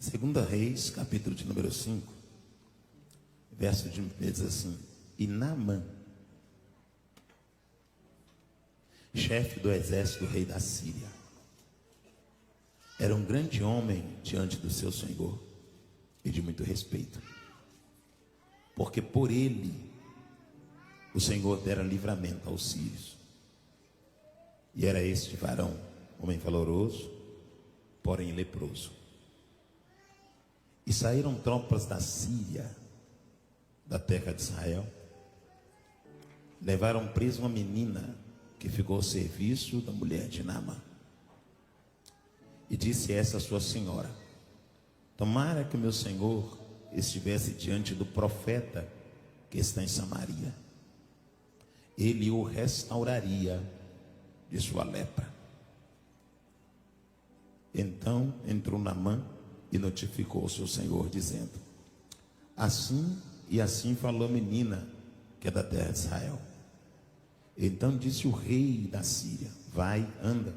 Segunda Reis, capítulo de número 5, verso de 1 diz assim: E Naamã, chefe do exército do rei da Síria, era um grande homem diante do seu senhor e de muito respeito, porque por ele o Senhor dera livramento aos sírios. E era este varão, homem valoroso, porém leproso. E saíram tropas da Síria, da terra de Israel, levaram preso uma menina que ficou ao serviço da mulher de Naamã. E disse essa sua senhora: tomara que o meu senhor estivesse diante do profeta que está em Samaria, ele o restauraria de sua lepra. Então entrou Naamã e notificou o seu senhor, dizendo: assim e assim falou a menina que é da terra de Israel. Então disse o rei da Síria: vai, anda,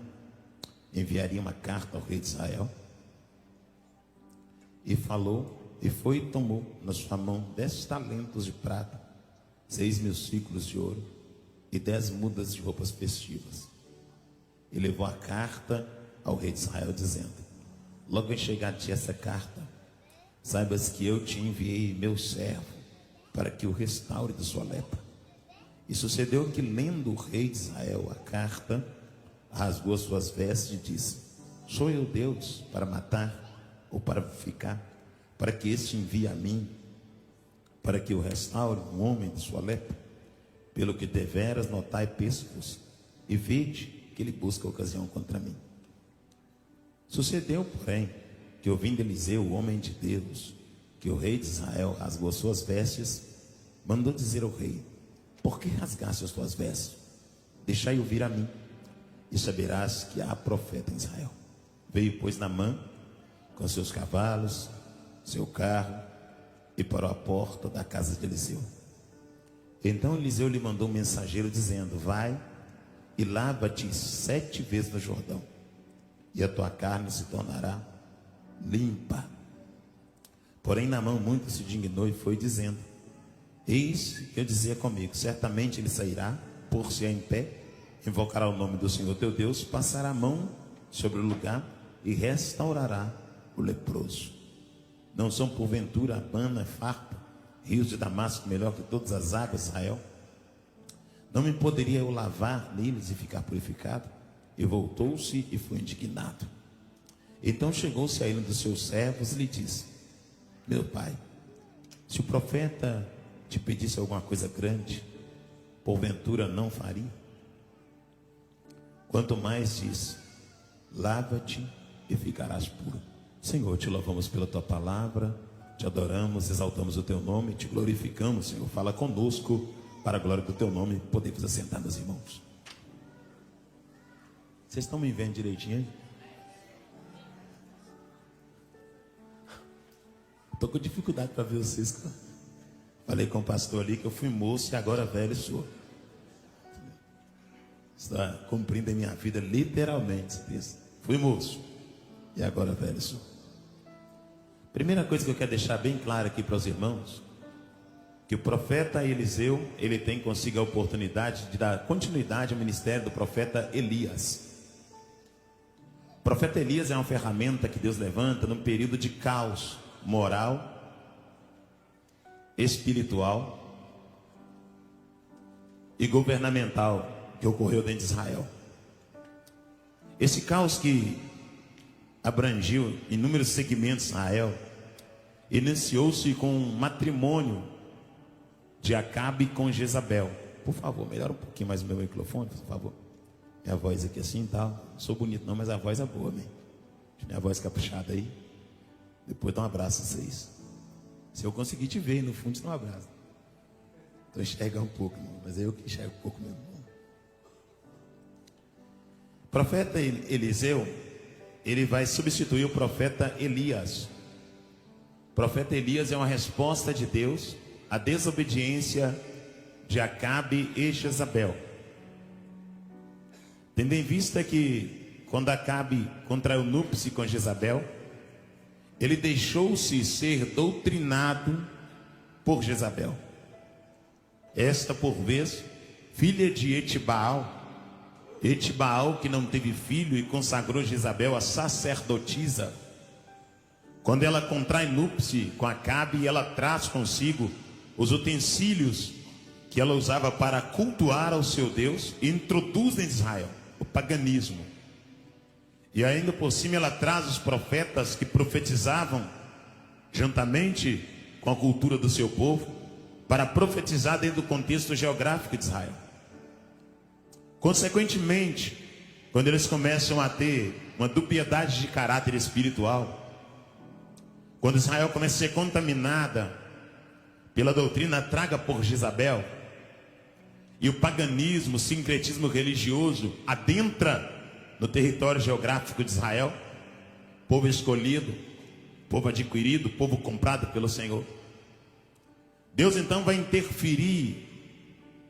enviaria uma carta ao rei de Israel. E falou, e foi e tomou na sua mão 10 talentos de prata, 6.000 ciclos de ouro e 10 mudas de roupas festivas. E levou a carta ao rei de Israel, dizendo: logo em chegar a ti essa carta, saibas que eu te enviei meu servo para que o restaure de sua lepra. E sucedeu que, lendo o rei de Israel a carta, rasgou as suas vestes e disse: sou eu Deus para matar ou para ficar, para que este envie a mim, para que o restaure um homem de sua lepra? Pelo que deveras notai pêssegos, e vede que ele busca ocasião contra mim. Sucedeu, porém, que ouvindo Eliseu, o homem de Deus, que o rei de Israel rasgou as suas vestes, mandou dizer ao rei: por que rasgaste as tuas vestes? Deixai-o vir a mim, e saberás que há profeta em Israel. Veio, pois, Naamã com seus cavalos, seu carro, e parou à porta da casa de Eliseu. Então Eliseu lhe mandou um mensageiro, dizendo: vai e lava-te 7 vezes no Jordão, e a tua carne se tornará limpa. Porém Naamã muito se indignou e foi dizendo: eis que eu dizia comigo, certamente ele sairá, pôr-se-á em pé, invocará o nome do Senhor teu Deus, passará a mão sobre o lugar e restaurará o leproso. Não são porventura Abana, Farpa, rios de Damasco melhor que todas as águas de Israel? Não me poderia eu lavar neles e ficar purificado? E voltou-se e foi indignado. Então chegou-se a ele um dos seus servos e lhe disse: meu pai, se o profeta te pedisse alguma coisa grande, porventura não faria? Quanto mais diz: lava-te e ficarás puro. Senhor, te louvamos pela tua palavra, te adoramos, exaltamos o teu nome, te glorificamos, Senhor. Fala conosco para a glória do teu nome. Podemos assentar, meus irmãos. Vocês estão me vendo direitinho aí? Estou com dificuldade para ver vocês. Falei com o pastor ali que eu fui moço e agora velho sou. Está cumprindo a minha vida literalmente. Fui moço e agora velho sou. Primeira coisa que eu quero deixar bem claro aqui para os irmãos, que o profeta Eliseu, ele tem consigo a oportunidade de dar continuidade ao ministério do profeta Elias. O profeta Elias é uma ferramenta que Deus levanta num período de caos moral, espiritual e governamental que ocorreu dentro de Israel. Esse caos que abrangiu inúmeros segmentos de Israel iniciou-se com um matrimônio de Acabe com Jezabel. Por favor, melhora um pouquinho mais o meu microfone, por favor. Minha voz aqui assim e tal. Não sou bonito não, mas a voz é boa, man. Minha voz caprichada aí. Depois dá um abraço a vocês. Se eu conseguir te ver no fundo, dá um abraço. Estou enxergando um pouco, irmão, mas é eu que enxergo um pouco mesmo. O profeta Eliseu, ele vai substituir o profeta Elias. O profeta Elias é uma resposta de Deus à desobediência de Acabe e Jezabel. Tendo em vista que quando Acabe contraiu núpcias com Jezabel, ele deixou-se ser doutrinado por Jezabel. Esta, por vez, filha de Etibaal, que não teve filho e consagrou Jezabel a sacerdotisa. Quando ela contrai núpcias com Acabe, ela traz consigo os utensílios que ela usava para cultuar ao seu Deus e introduz em Israel o paganismo. E ainda por cima ela traz os profetas que profetizavam juntamente com a cultura do seu povo, para profetizar dentro do contexto geográfico de Israel. Consequentemente, quando eles começam a ter uma dubiedade de caráter espiritual, quando Israel começa a ser contaminada pela doutrina traga por Jezabel, e o paganismo, o sincretismo religioso adentra no território geográfico de Israel, povo escolhido, povo adquirido, povo comprado pelo Senhor, Deus então vai interferir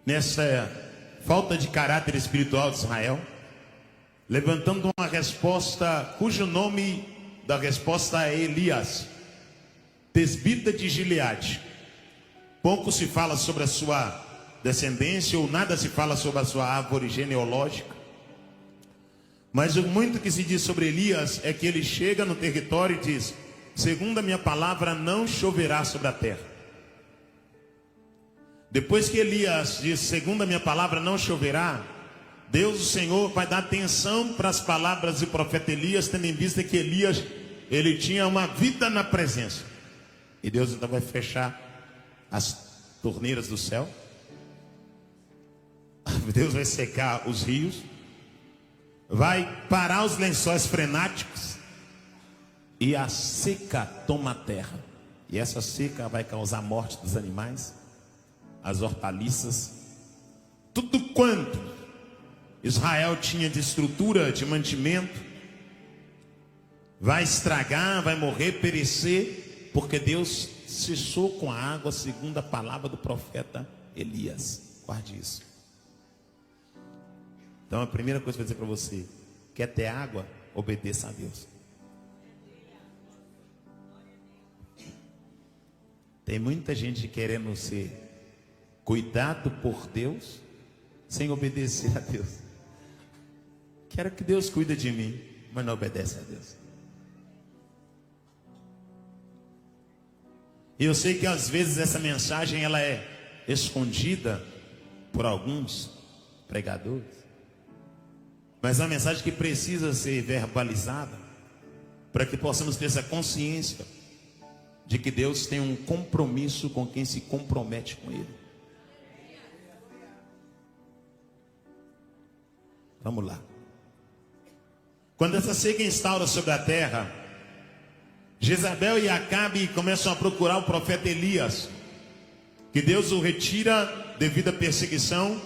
nessa falta de caráter espiritual de Israel, levantando uma resposta cujo nome da resposta é Elias, tesbita de Gileade. Pouco se fala sobre a sua descendência, ou nada se fala sobre a sua árvore genealógica. Mas o muito que se diz sobre Elias é que ele chega no território e diz: segundo a minha palavra, não choverá sobre a terra. Depois que Elias diz, segundo a minha palavra, não choverá, Deus, o Senhor, vai dar atenção para as palavras do profeta Elias, tendo em vista que Elias, ele tinha uma vida na presença. E Deus então vai fechar as torneiras do céu. Deus vai secar os rios, vai parar os lençóis frenáticos, e a seca toma a terra. E essa seca vai causar a morte dos animais, as hortaliças, tudo quanto Israel tinha de estrutura, de mantimento, vai estragar, vai morrer, perecer, porque Deus cessou com a água, segundo a palavra do profeta Elias. Guarde isso. Então a primeira coisa que eu vou dizer para você: quer ter água? Obedeça a Deus. Tem muita gente querendo ser cuidado por Deus sem obedecer a Deus. Quero que Deus cuide de mim, mas não obedece a Deus. E eu sei que às vezes essa mensagem ela é escondida por alguns pregadores, mas é uma mensagem que precisa ser verbalizada para que possamos ter essa consciência de que Deus tem um compromisso com quem se compromete com Ele. Vamos lá. Quando essa seca instaura sobre a terra, Jezabel e Acabe começam a procurar o profeta Elias, que Deus o retira devido à perseguição.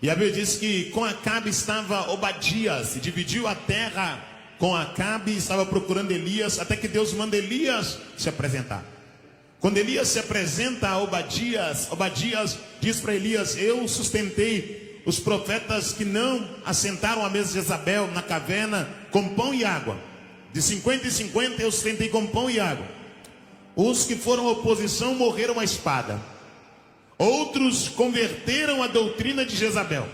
E a Bíblia diz que com Acabe estava Obadias, e dividiu a terra com Acabe, estava procurando Elias, até que Deus manda Elias se apresentar. Quando Elias se apresenta a Obadias, Obadias diz para Elias: eu sustentei os profetas que não assentaram à mesa de Jezabel na caverna com pão e água. De 50 em 50 eu sustentei com pão e água. Os que foram oposição morreram à espada. Outros converteram a doutrina de Jezabel.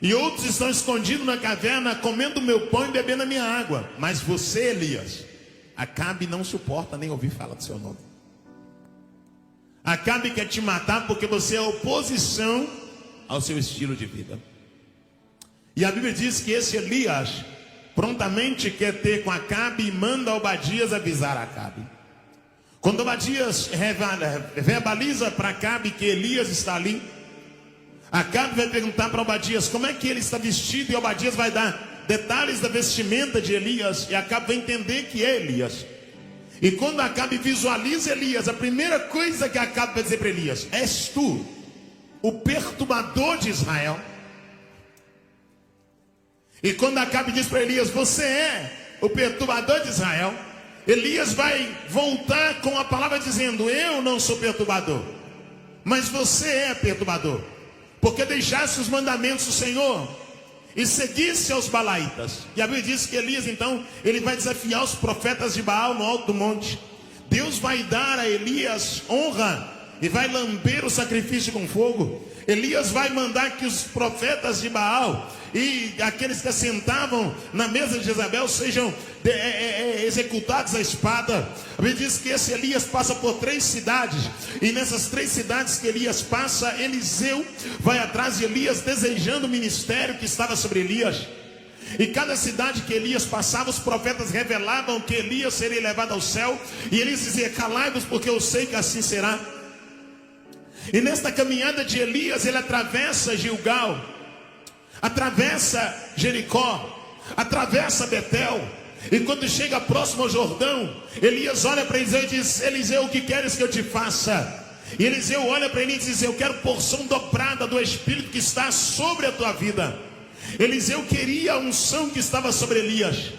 E outros estão escondidos na caverna, comendo meu pão e bebendo a minha água. Mas você, Elias, Acabe não suporta nem ouvir falar do seu nome. Acabe quer te matar porque você é oposição ao seu estilo de vida. E a Bíblia diz que esse Elias prontamente quer ter com Acabe e manda Obadias avisar Acabe. Quando Obadias verbaliza para Acabe que Elias está ali, Acabe vai perguntar para Obadias como é que ele está vestido, e Obadias vai dar detalhes da vestimenta de Elias, e Acabe vai entender que é Elias. E quando Acabe visualiza Elias, a primeira coisa que Acabe vai dizer para Elias: és tu o perturbador de Israel? E quando Acabe diz para Elias: você é o perturbador de Israel, Elias vai voltar com a palavra dizendo: eu não sou perturbador, mas você é perturbador, porque deixaste os mandamentos do Senhor e seguisse aos Balaitas. E a Bíblia diz que Elias então, ele vai desafiar os profetas de Baal no alto do monte. Deus vai dar a Elias honra e vai lamber o sacrifício com fogo. Elias vai mandar que os profetas de Baal e aqueles que assentavam na mesa de Jezabel sejam executados à espada. A Bíblia diz que esse Elias passa por 3 cidades, e nessas 3 cidades que Elias passa, Eliseu vai atrás de Elias desejando o ministério que estava sobre Elias. E cada cidade que Elias passava, os profetas revelavam que Elias seria levado ao céu, e Elias dizia: calai-vos, porque eu sei que assim será. E nesta caminhada de Elias, ele atravessa Gilgal, atravessa Jericó, atravessa Betel. E quando chega próximo ao Jordão, Elias olha para Eliseu e diz: Eliseu, o que queres que eu te faça? E Eliseu olha para ele e diz: eu quero porção dobrada do Espírito que está sobre a tua vida. Eliseu queria a unção que estava sobre Elias.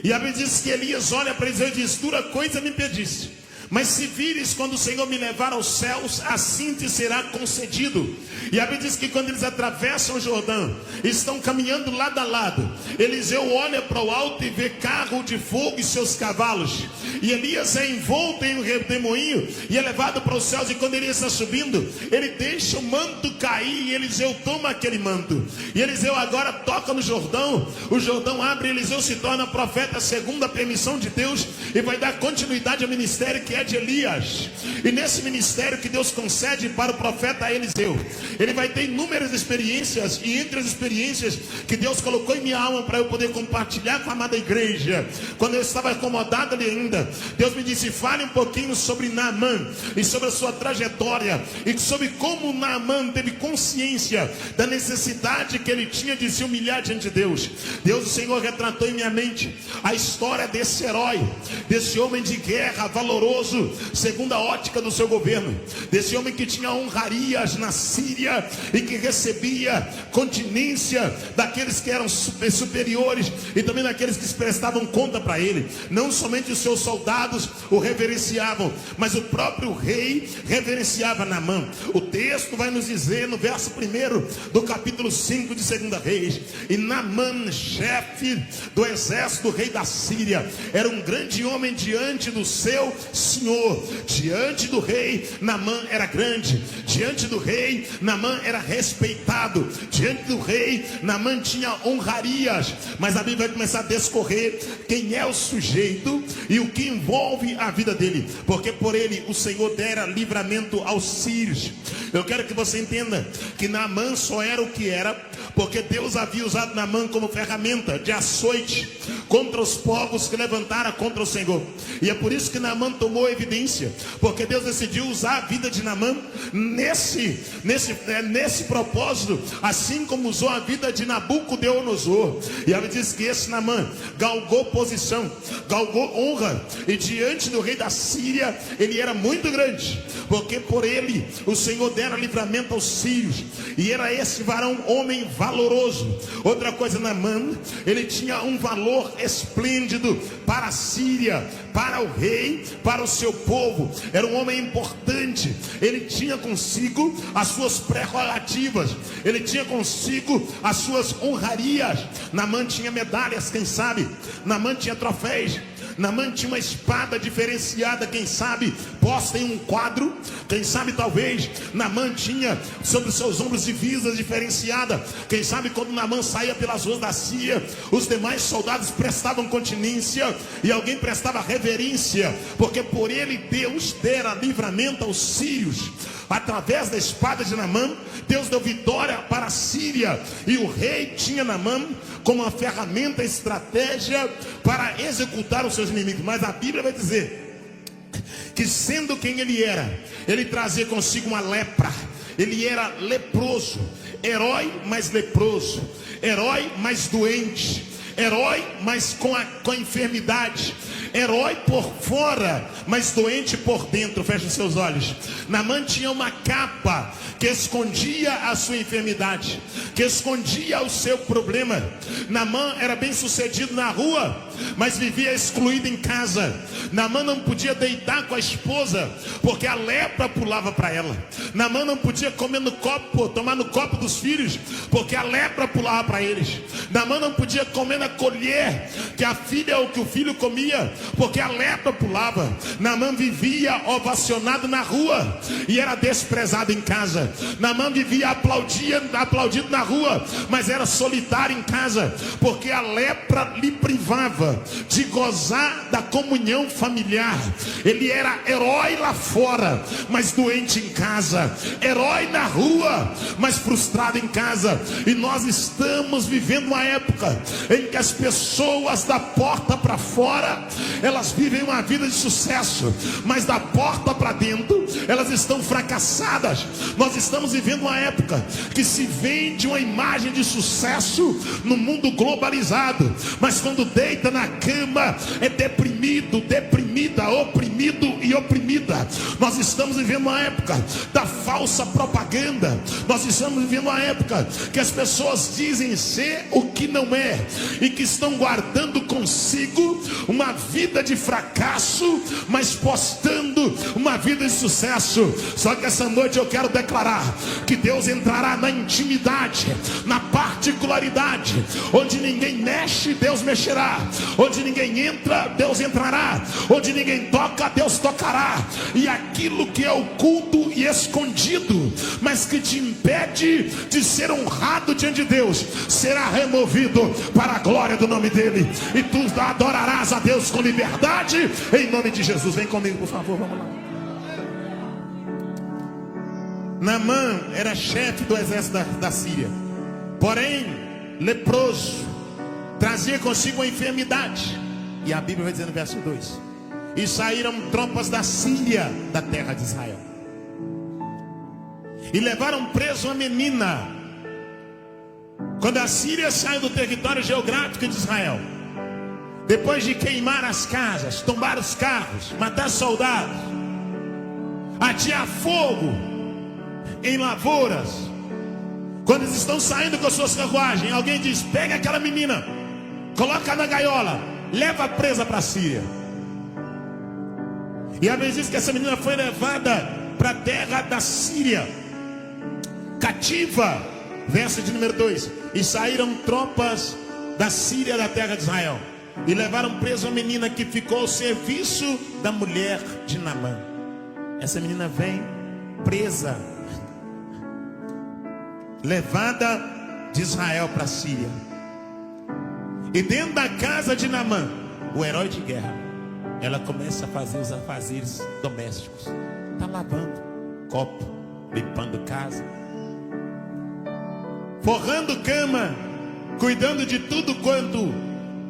E a Bíblia diz que Elias olha para Eliseu e diz: dura coisa me pediste, mas se vires quando o Senhor me levar aos céus, assim te será concedido. E a Bíblia diz que quando eles atravessam o Jordão, estão caminhando lado a lado, Eliseu olha para o alto e vê carro de fogo e seus cavalos. E Elias é envolto em um redemoinho e é levado para os céus. E quando Elias está subindo, ele deixa o manto cair e Eliseu toma aquele manto. E Eliseu agora toca no Jordão, o Jordão abre e Eliseu se torna profeta segundo a permissão de Deus, e vai dar continuidade ao ministério que é de Elias. E nesse ministério que Deus concede para o profeta Eliseu, ele vai ter inúmeras experiências, e entre as experiências que Deus colocou em minha alma para eu poder compartilhar com a amada igreja, quando eu estava acomodado ali ainda, Deus me disse: fale um pouquinho sobre Naamã e sobre a sua trajetória, e sobre como Naamã teve consciência da necessidade que ele tinha de se humilhar diante de Deus. Deus, o Senhor, retratou em minha mente a história desse herói, desse homem de guerra valoroso segundo a ótica do seu governo, desse homem que tinha honrarias na Síria e que recebia continência daqueles que eram superiores e também daqueles que prestavam conta para ele. Não somente os seus soldados o reverenciavam, mas o próprio rei reverenciava Naamã. O texto vai nos dizer no verso 1 do capítulo 5 de 2 Reis: e Naamã, chefe do exército do rei da Síria, era um grande homem diante do seu senhor. Diante do rei, Naamã era grande. Diante do rei, Naamã era respeitado. Diante do rei, Naamã tinha honrarias. Mas a Bíblia vai começar a descorrer quem é o sujeito e o que envolve a vida dele, porque por ele o Senhor dera livramento aos sírios. Eu quero que você entenda que Naamã só era o que era porque Deus havia usado Naamã como ferramenta de açoite contra os povos que levantaram contra o Senhor. E é por isso que Naamã tomou evidência, porque Deus decidiu usar a vida de Naamã nesse propósito, assim como usou a vida de Nabucodonosor. E ela diz que esse Naamã galgou posição, galgou honra, e diante do rei da Síria ele era muito grande, porque por ele o Senhor dera livramento aos sírios, e era esse varão homem valoroso. Outra coisa, Naamã, ele tinha um valor esplêndido para a Síria, para o rei, para o seu povo. Era um homem importante. Ele tinha consigo as suas prerrogativas, ele tinha consigo as suas honrarias. Naamã tinha medalhas, quem sabe? Naamã tinha troféus. Naamã tinha uma espada diferenciada, quem sabe posta em um quadro. Quem sabe talvez Naamã tinha sobre os seus ombros divisas diferenciada. Quem sabe quando Naamã saía pelas ruas da Síria, os demais soldados prestavam continência e alguém prestava reverência, porque por ele Deus dera livramento aos sírios. Através da espada de Naamã, Deus deu vitória para a Síria, e o rei tinha Naamã como uma ferramenta, estratégia para executar os seus inimigos. Mas a Bíblia vai dizer que, sendo quem ele era, ele trazia consigo uma lepra. Ele era leproso, herói mais leproso, herói mais doente, herói, mas com a enfermidade. Herói por fora, mas doente por dentro. Feche os seus olhos. Naamã tinha uma capa que escondia a sua enfermidade, que escondia o seu problema. Naamã era bem sucedido na rua, mas vivia excluído em casa. Naamã não podia deitar com a esposa, porque a lepra pulava para ela. Naamã não podia comer no copo, tomar no copo dos filhos, porque a lepra pulava para eles. Naamã não podia comer na colher que a filha ou que o filho comia, porque a lepra pulava. Naamã vivia ovacionado na rua e era desprezado em casa. Naamã vivia aplaudido na rua, mas era solitário em casa, porque a lepra lhe privava de gozar da comunhão familiar. Ele era herói lá fora, mas doente em casa. Herói na rua, mas frustrado em casa. E nós estamos vivendo uma época em que as pessoas da porta para fora, elas vivem uma vida de sucesso, mas da porta para dentro elas estão fracassadas. Nós estamos vivendo uma época que se vende uma imagem de sucesso no mundo globalizado, mas quando deita na cama é deprimido, deprimida, oprimido e oprimida. Nós estamos vivendo uma época da falsa propaganda. Nós estamos vivendo uma época que as pessoas dizem ser o que não é, e que estão guardando consigo uma vida de fracasso, mas postando uma vida de sucesso. Só que essa noite eu quero declarar que Deus entrará na intimidade, na particularidade. Onde ninguém mexe, Deus mexerá. Onde ninguém entra, Deus entrará. Onde ninguém toca, Deus tocará. E aquilo que é oculto e escondido, mas que te impede de ser honrado diante de Deus, será removido para a glória do nome dele. E tu adorarás a Deus com liberdade, em nome de Jesus. Vem comigo, por favor, vamos lá. Naamã era chefe do exército da Síria, porém leproso, trazia consigo uma enfermidade. E a Bíblia vai dizer no verso 2: e saíram tropas da Síria da terra de Israel, e levaram preso uma menina. Quando a Síria saiu do território geográfico de Israel, depois de queimar as casas, tombar os carros, matar soldados, atear fogo em lavouras, quando eles estão saindo com suas carruagens, alguém diz: pega aquela menina, coloca na gaiola, leva presa para a Síria. E a Bíblia diz que essa menina foi levada para a terra da Síria, cativa. Verso de número 2: e saíram tropas da Síria da terra de Israel, e levaram preso a menina que ficou ao serviço da mulher de Naamã. Essa menina vem presa, levada de Israel para a Síria. E dentro da casa de Naamã, o herói de guerra, ela começa a fazer os afazeres domésticos. Está lavando copo, limpando casa, forrando cama, cuidando de tudo quanto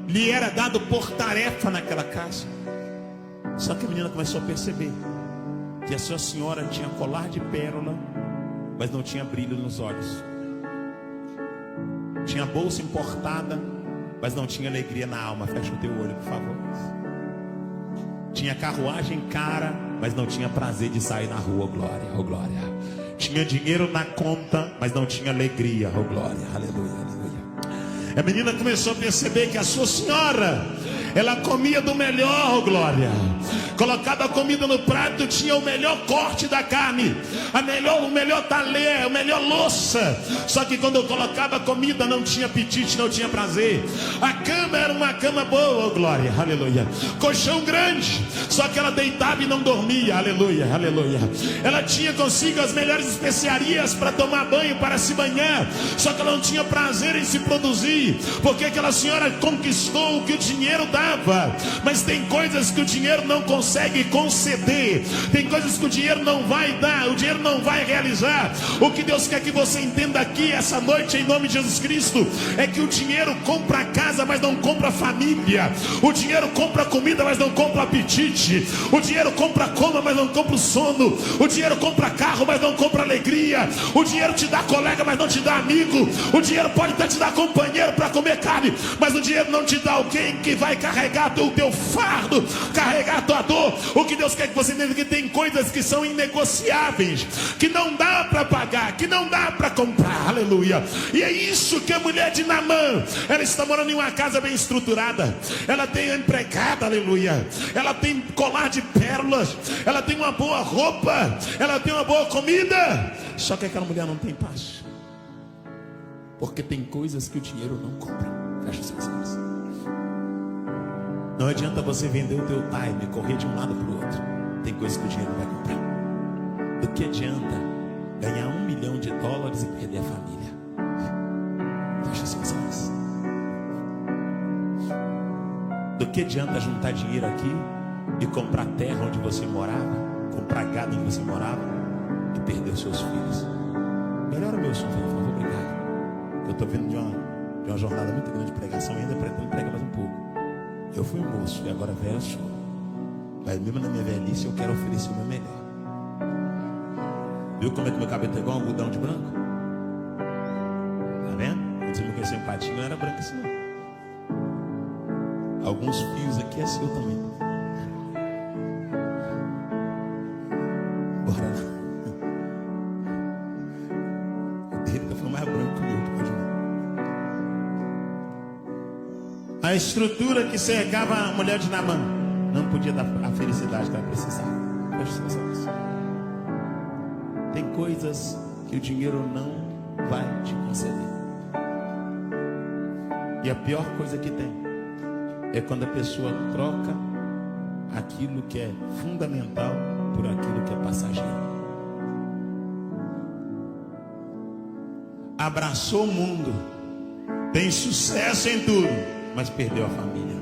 lhe era dado por tarefa naquela casa. Só que a menina começou a perceber que a sua senhora tinha colar de pérola, mas não tinha brilho nos olhos. Tinha bolsa importada, mas não tinha alegria na alma. Fecha o teu olho, por favor. Tinha carruagem cara, mas não tinha prazer de sair na rua. Oh glória, oh glória. Tinha dinheiro na conta, mas não tinha alegria. Oh glória, aleluia, aleluia. A menina começou a perceber que a sua senhora, ela comia do melhor, oh glória. Colocava a comida no prato, tinha o melhor corte da carne, o melhor talher, a melhor louça. Só que quando eu colocava a comida, não tinha apetite, não tinha prazer. A cama era uma cama boa, oh glória, aleluia. Colchão grande, só que ela deitava e não dormia, aleluia, aleluia. Ela tinha consigo as melhores especiarias para tomar banho, para se banhar, só que ela não tinha prazer em se produzir, porque aquela senhora conquistou o que o dinheiro dava. Mas tem coisas que o dinheiro não consegue conceder, tem coisas que o dinheiro não vai dar, o dinheiro não vai realizar. O que Deus quer que você entenda aqui essa noite, em nome de Jesus Cristo, é que o dinheiro compra casa, mas não compra família. O dinheiro compra comida, mas não compra apetite. O dinheiro compra coma, mas não compra o sono. O dinheiro compra carro, mas não compra alegria. O dinheiro te dá colega, mas não te dá amigo. O dinheiro pode até te dar companheiro para comer carne, mas o dinheiro dinheiro não te dá alguém que vai carregar o teu fardo, carregar a tua dor. O que Deus quer que você entenda é que tem coisas que são inegociáveis, que não dá para pagar, que não dá para comprar, aleluia. E é isso que a mulher de Naamã, ela está morando em uma casa bem estruturada, ela tem empregada, aleluia, ela tem colar de pérolas, ela tem uma boa roupa, ela tem uma boa comida, só que aquela mulher não tem paz, porque tem coisas que o dinheiro não compra. Fecha os seus olhos. Não adianta você vender o teu time, correr de um lado para o outro, tem coisas que o dinheiro não vai comprar. Do que adianta ganhar $1 milhão e perder a família? Fecha os seus olhos. Do que adianta juntar dinheiro aqui e comprar terra onde você morava, comprar gado onde você morava e perder os seus filhos? Melhora o meu som, por favor, obrigado. Eu estou vindo de uma jornada muito grande de pregação e ainda pretendo pregar mais um pouco. Eu fui moço e agora velho sou. Mas mesmo na minha velhice eu quero oferecer o meu melhor. Viu como é que meu cabelo está igual um algodão de branco? Tá vendo? Eu disse que esse empatinho não era branco assim não. Alguns fios aqui é seu também. Bora lá. O dele tá ficando mais branco que o meu, pode ir. A estrutura que cercava a mulher de Naamã não podia dar a felicidade que ela precisava. Feche seus olhos. Tem coisas que o dinheiro não vai te conceder. E a pior coisa que tem é quando a pessoa troca aquilo que é fundamental por aquilo que é passageiro. Abraçou o mundo, tem sucesso em tudo, mas perdeu a família,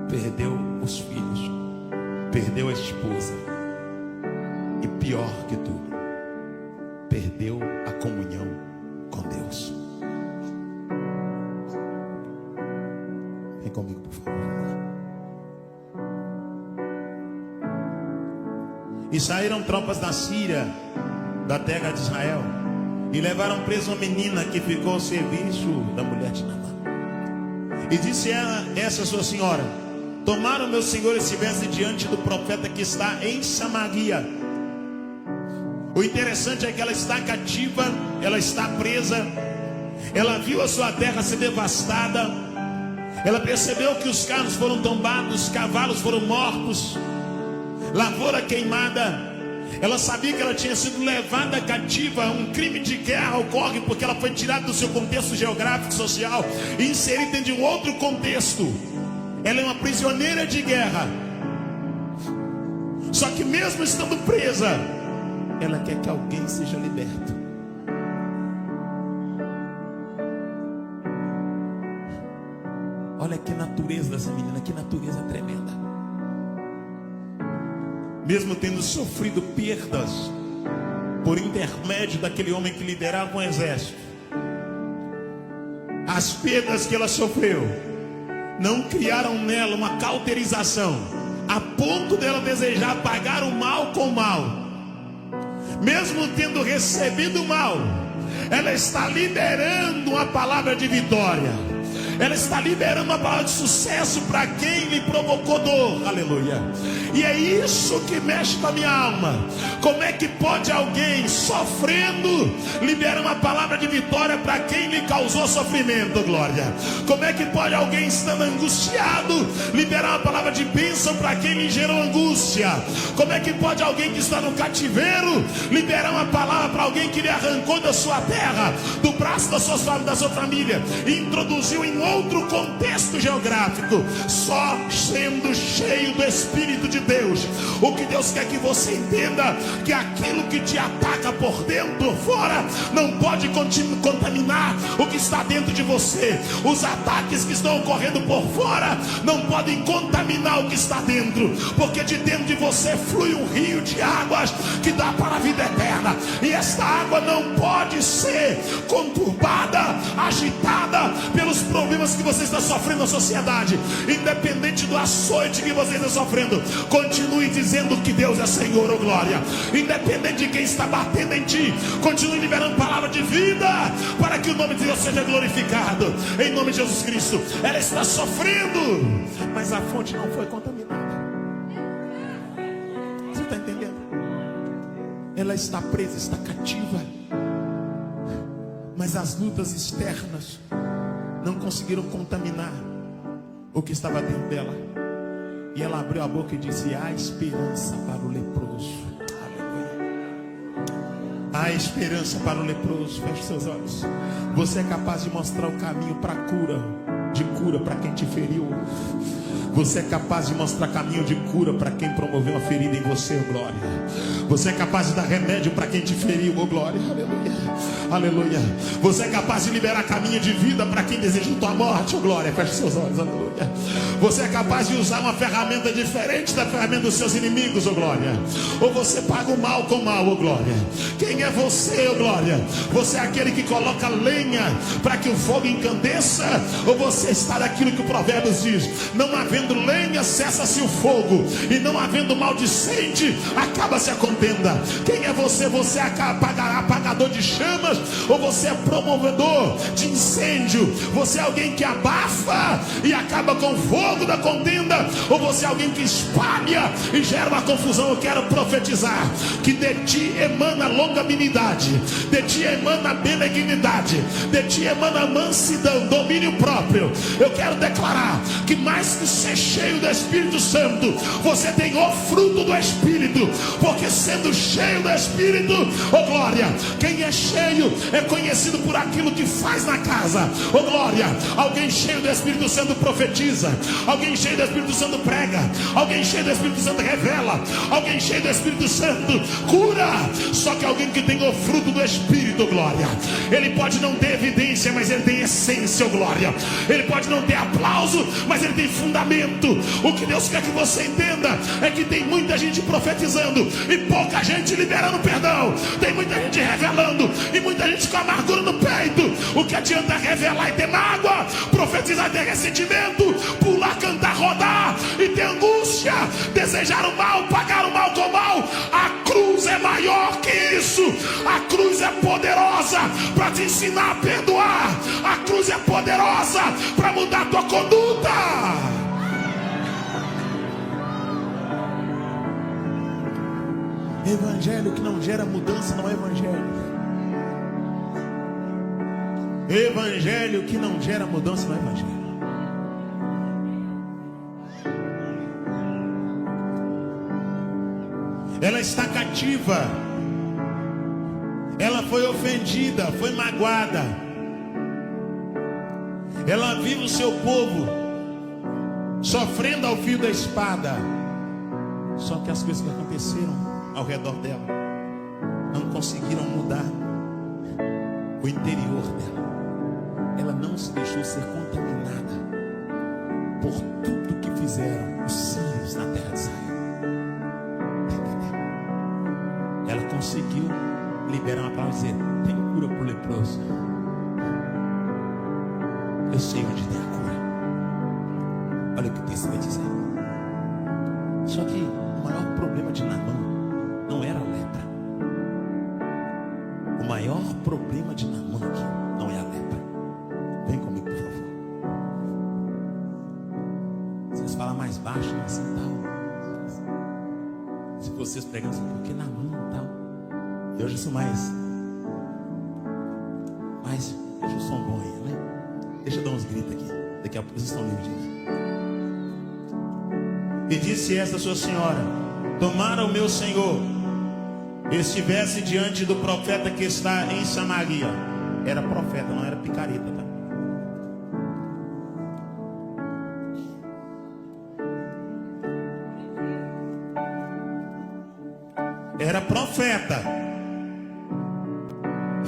perdeu os filhos, perdeu a esposa e pior que tudo, perdeu a comunhão com Deus. Vem comigo, por favor. E saíram tropas da Síria, da terra de Israel, e levaram preso uma menina que ficou ao serviço da mulher de Naamã. E disse ela, essa sua senhora: tomaram meu senhor esse verso diante do profeta que está em Samaria. O interessante é que ela está cativa, ela está presa, ela viu a sua terra ser devastada, ela percebeu que os carros foram tombados, os cavalos foram mortos, lavoura queimada. Ela sabia que ela tinha sido levada cativa. Um crime de guerra ocorre porque ela foi tirada do seu contexto geográfico, social e inserida dentro de um outro contexto. Ela é uma prisioneira de guerra. Só que mesmo estando presa, ela quer que alguém seja liberto. Olha que natureza dessa menina, que natureza tremenda. Mesmo tendo sofrido perdas por intermédio daquele homem que liderava um exército, as perdas que ela sofreu não criaram nela uma cauterização a ponto dela desejar pagar o mal com o mal. Mesmo tendo recebido o mal, ela está liberando uma palavra de vitória. Ela está liberando uma palavra de sucesso para quem lhe provocou dor, aleluia. E é isso que mexe com a minha alma. Como é que pode alguém sofrendo liberar uma palavra de vitória para quem lhe causou sofrimento, glória? Como é que pode alguém estando angustiado liberar uma palavra de bênção para quem lhe gerou angústia? Como é que pode alguém que está no cativeiro liberar uma palavra para alguém que lhe arrancou da sua terra, do braço da sua família e introduziu em outro contexto geográfico? Só sendo cheio do Espírito de Deus. O que Deus quer que você entenda, que aquilo que te ataca por dentro, por fora, não pode contaminar o que está dentro de você. Os ataques que estão ocorrendo por fora não podem contaminar o que está dentro, porque de dentro de você flui um rio de águas que dá para a vida eterna. E esta água não pode ser conturbada, agitada pelos problemas problemas que você está sofrendo na sociedade, independente do açoite que você está sofrendo, continue dizendo que Deus é Senhor, oh glória. Independente de quem está batendo em ti, continue liberando palavra de vida, para que o nome de Deus seja glorificado, em nome de Jesus Cristo. Ela está sofrendo, mas a fonte não foi contaminada. Você está entendendo? Ela está presa, está cativa, mas as lutas externas não conseguiram contaminar o que estava dentro dela. E ela abriu a boca e disse: há esperança para o leproso. Aleluia. Há esperança para o leproso. Feche seus olhos. Você é capaz de mostrar o caminho para a cura, de cura para quem te feriu. Você é capaz de mostrar caminho de cura para quem promoveu uma ferida em você, oh glória. Você é capaz de dar remédio para quem te feriu, oh glória. Aleluia. Aleluia. Você é capaz de liberar caminho de vida para quem deseja tua morte, oh glória. Feche seus olhos, aleluia. Você é capaz de usar uma ferramenta diferente da ferramenta dos seus inimigos, oh glória. Ou você paga o mal com o mal, oh glória. Quem é você, oh glória? Você é aquele que coloca lenha para que o fogo encandeça? Ou você está daquilo que o Provérbios diz: não havendo lenha, cessa-se o fogo, e não havendo maldicente, acaba-se a contenda. Quem é você? Você é apagador de chamas, ou você é promovedor de incêndio? Você é alguém que abafa e acaba com o fogo da contenda, ou você é alguém que espalha e gera uma confusão? Eu quero profetizar que de ti emana longanimidade, de ti emana benignidade, de ti emana mansidão, domínio próprio. Eu quero declarar que mais que ser cheio do Espírito Santo, você tem o fruto do Espírito, porque sendo cheio do Espírito, oh glória, quem é cheio é conhecido por aquilo que faz na casa, oh glória. Alguém cheio do Espírito Santo profetiza, alguém cheio do Espírito Santo prega, alguém cheio do Espírito Santo revela, alguém cheio do Espírito Santo cura. Só que alguém que tem o fruto do Espírito, oh glória, ele pode não ter evidência, mas ele tem essência, oh glória. Ele pode não ter aplauso, mas ele tem fundamento. O que Deus quer que você entenda é que tem muita gente profetizando e pouca gente liberando perdão. Tem muita gente revelando e muita gente com amargura no peito. O que adianta revelar e ter mágoa, profetizar e ter ressentimento, pular, cantar, rodar e ter angústia, desejar o mal, pagar o mal com o mal? A cruz é maior que isso. A cruz é poderosa para te ensinar a perdoar. A cruz é poderosa para mudar a tua conduta. Evangelho que não gera mudança não é evangelho. Evangelho que não gera mudança não é evangelho. Ela está cativa, ela foi ofendida, foi magoada. Ela viu o seu povo sofrendo ao fio da espada. Só que as coisas que aconteceram ao redor dela não conseguiram mudar o interior dela. Ela não se deixou ser contaminada por tudo que fizeram os sírios na terra de Israel. Entendeu? Ela conseguiu liberar uma palavra e dizer: tem cura para o leproso. Eu sei onde tem a cura. Olha o que o texto vai dizer. Só que o maior problema de Naamã não era a lepra. O maior problema de Naamã aqui não é a lepra. Vem comigo, por favor. Vocês falam mais baixo, assim, tal. Se vocês pegarem assim, porque Naamã tal. Eu já sou mais deixa o som bom aí, né? Deixa eu dar uns gritos aqui. Daqui a pouco vocês estão livres disso. E disse esta sua senhora: tomara o meu senhor estivesse diante do profeta que está em Samaria. Era profeta, não era picareta, tá? Era profeta.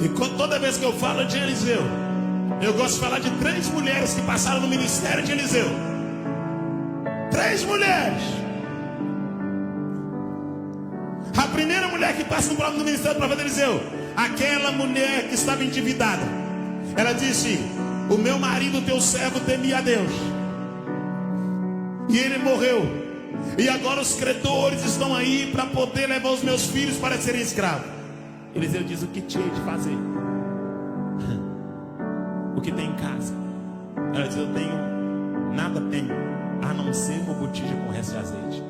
E toda vez que eu falo de Eliseu, eu gosto de falar de 3 mulheres que passaram no ministério de Eliseu. 3 mulheres. A primeira mulher que passa no ministério do profeta Eliseu, aquela mulher que estava endividada. Ela disse: o meu marido, teu servo, temia a Deus, e ele morreu, e agora os credores estão aí para poder levar os meus filhos para serem escravos. Eliseu diz: o que tinha de fazer? O que tem em casa? Ela diz: eu tenho, nada tenho, a não ser uma botija com resto de azeite.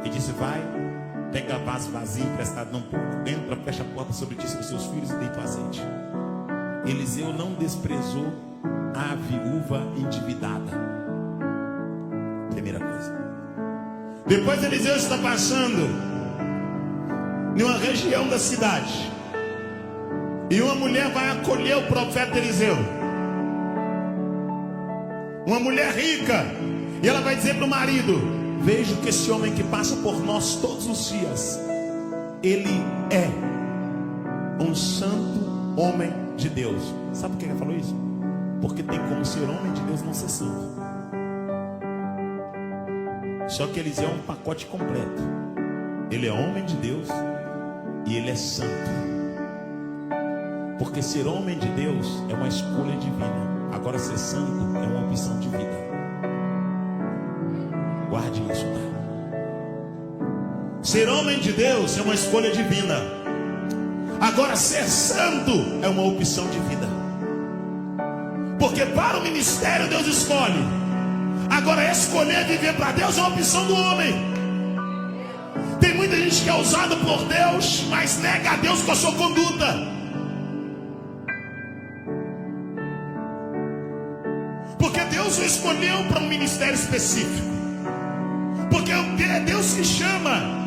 E disse: vai, pega vaso vazio emprestado num pouco, entra, fecha a porta sobre ti e sobre os seus filhos e deita o azeite. Eliseu não desprezou a viúva endividada. Primeira coisa. Depois Eliseu está passando em uma região da cidade, e uma mulher vai acolher o profeta Eliseu, uma mulher rica, e ela vai dizer para o marido: vejo que esse homem que passa por nós todos os dias, ele é um santo homem de Deus. Sabe por que ela falou isso? Porque tem como ser homem de Deus não ser santo. Só que Eliseu é um pacote completo. Ele é homem de Deus e ele é santo. Porque ser homem de Deus é uma escolha divina. Agora ser santo é uma opção de vida. Guarde isso, tá? Ser homem de Deus é uma escolha divina. Agora ser santo é uma opção de vida. Porque para o ministério Deus escolhe. Agora escolher viver para Deus é uma opção do homem. Tem muita gente que é usada por Deus, mas nega a Deus com a sua conduta. Porque Deus o escolheu para um ministério específico. Porque é Deus que chama.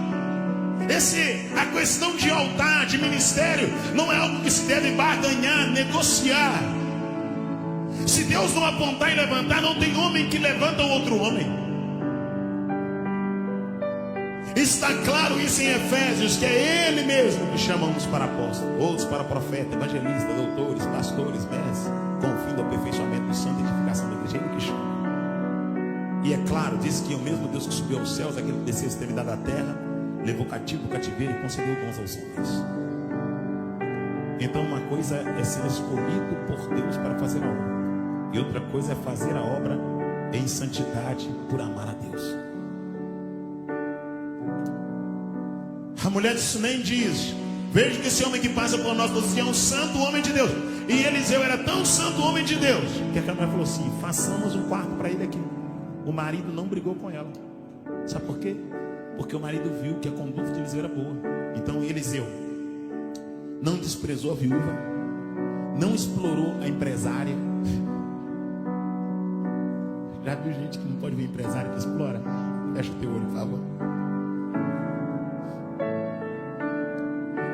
A questão de altar, de ministério, não é algo que se deve barganhar, negociar. Se Deus não apontar e levantar, não tem homem que levanta o outro homem. Está claro isso em Efésios, que é Ele mesmo que chama uns para apóstolos, outros para profeta, evangelista, doutores, pastores, mestres, com o fim do aperfeiçoamento do santo e edificação da igreja. Ele que chama. E é claro, diz que o mesmo Deus que subiu aos céus, aquele que desceu a extremidade da terra, levou cativo o cativeiro e concedeu dons aos homens. Então uma coisa é ser escolhido por Deus para fazer a obra, e outra coisa é fazer a obra em santidade por amar a Deus. A mulher disso nem diz: veja que esse homem que passa por nós todos é um santo homem de Deus. E Eliseu era tão santo homem de Deus que a mulher falou assim: façamos um quarto para ele aqui. O marido não brigou com ela. Sabe por quê? Porque o marido viu que a conduta de Eliseu era boa. Então Eliseu não desprezou a viúva, não explorou a empresária. Já viu gente que não pode ver empresário que explora? Fecha o teu olho, por favor.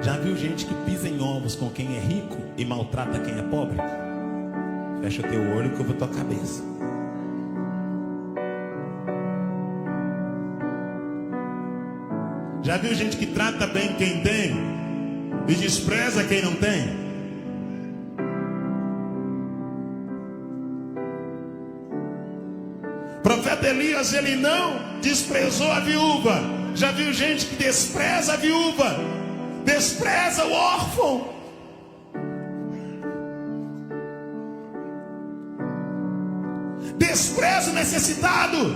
Já viu gente que pisa em ovos com quem é rico e maltrata quem é pobre? Fecha o teu olho que eu vou tua cabeça. Já viu gente que trata bem quem tem e despreza quem não tem? Profeta Elias, ele não desprezou a viúva. Já viu gente que despreza a viúva, despreza o órfão. Despreza o necessitado.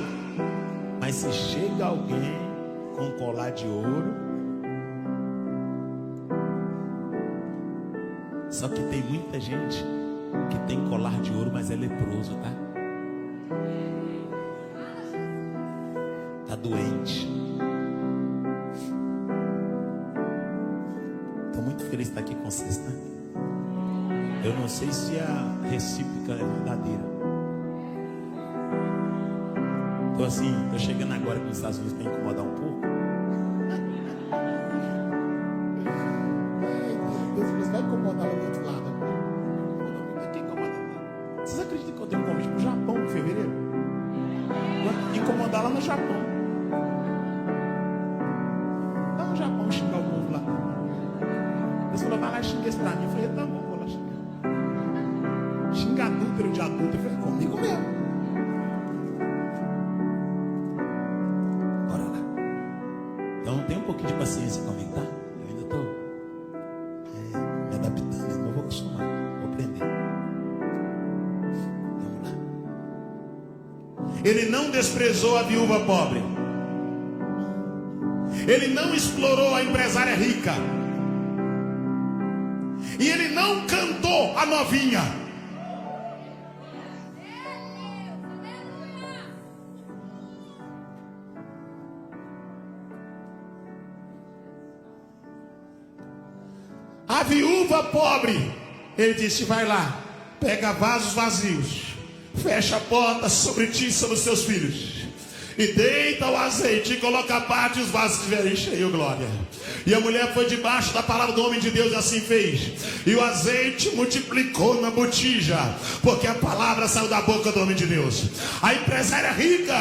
Mas se chega alguém com colar de ouro, só que tem muita gente que tem colar de ouro, mas é leproso, tá? Tá doente. Tô muito feliz de estar aqui com vocês, tá? Eu não sei se a recíproca é verdadeira. Tô assim, tô chegando agora que nos Estados Unidos para incomodar um pouco. Deus vai incomodar lá do outro lado. Vocês acreditam que eu tenho um convite pro Japão em fevereiro? Incomodar lá no Japão. Lá no Japão, xingar o povo lá. Deus falou: vai lá e xinga esse pra mim. Eu falei: tá bom, vou lá xingar. Xingar adúltero de adulto. Eu falei: comigo mesmo. Então tem um pouquinho de paciência comigo, tá? Eu ainda estou me adaptando, mas vou acostumar, vou aprender. Ele não desprezou a viúva pobre. Ele não explorou a empresária rica. E ele não cantou a novinha. A viúva pobre, ele disse: vai lá, pega vasos vazios, fecha a porta sobre ti e sobre os seus filhos, e deita o azeite e coloca a parte e os vasos que estiverem cheios, glória. E a mulher foi debaixo da palavra do homem de Deus e assim fez. E o azeite multiplicou na botija, porque a palavra saiu da boca do homem de Deus. A empresária rica,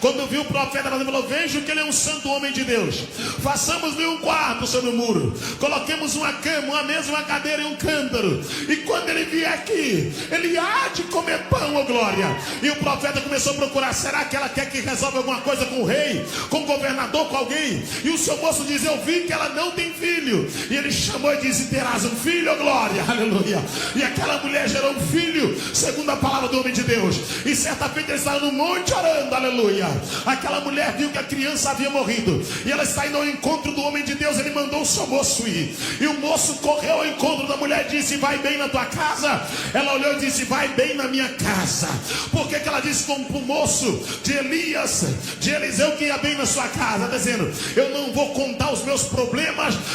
quando viu o profeta, ela falou: veja que ele é um santo homem de Deus. Façamos-lhe um quarto sobre o muro, coloquemos uma cama, uma mesa, uma cadeira e um cântaro. E quando ele vier aqui, ele há de comer pão, ó glória. E o profeta começou a procurar: será que ela quer que resolva alguma coisa com o rei, com o governador, com alguém? E o seu moço diz: eu vi que ela não tem filho. E ele chamou e disse: terás um filho, ó glória, aleluia. E aquela mulher gerou um filho, segundo a palavra do homem de Deus. E certa feita ele estava no monte orando, aleluia. Aquela mulher viu que a criança havia morrido, e ela está indo ao encontro do homem de Deus. Ele mandou o seu moço ir, e o moço correu ao encontro da mulher e disse: vai bem na tua casa? Ela olhou e disse: vai bem na minha casa. Por que ela disse com o moço de Elias, de Eliseu, que ia bem na sua casa? Dizendo: eu não vou contar os meus problemas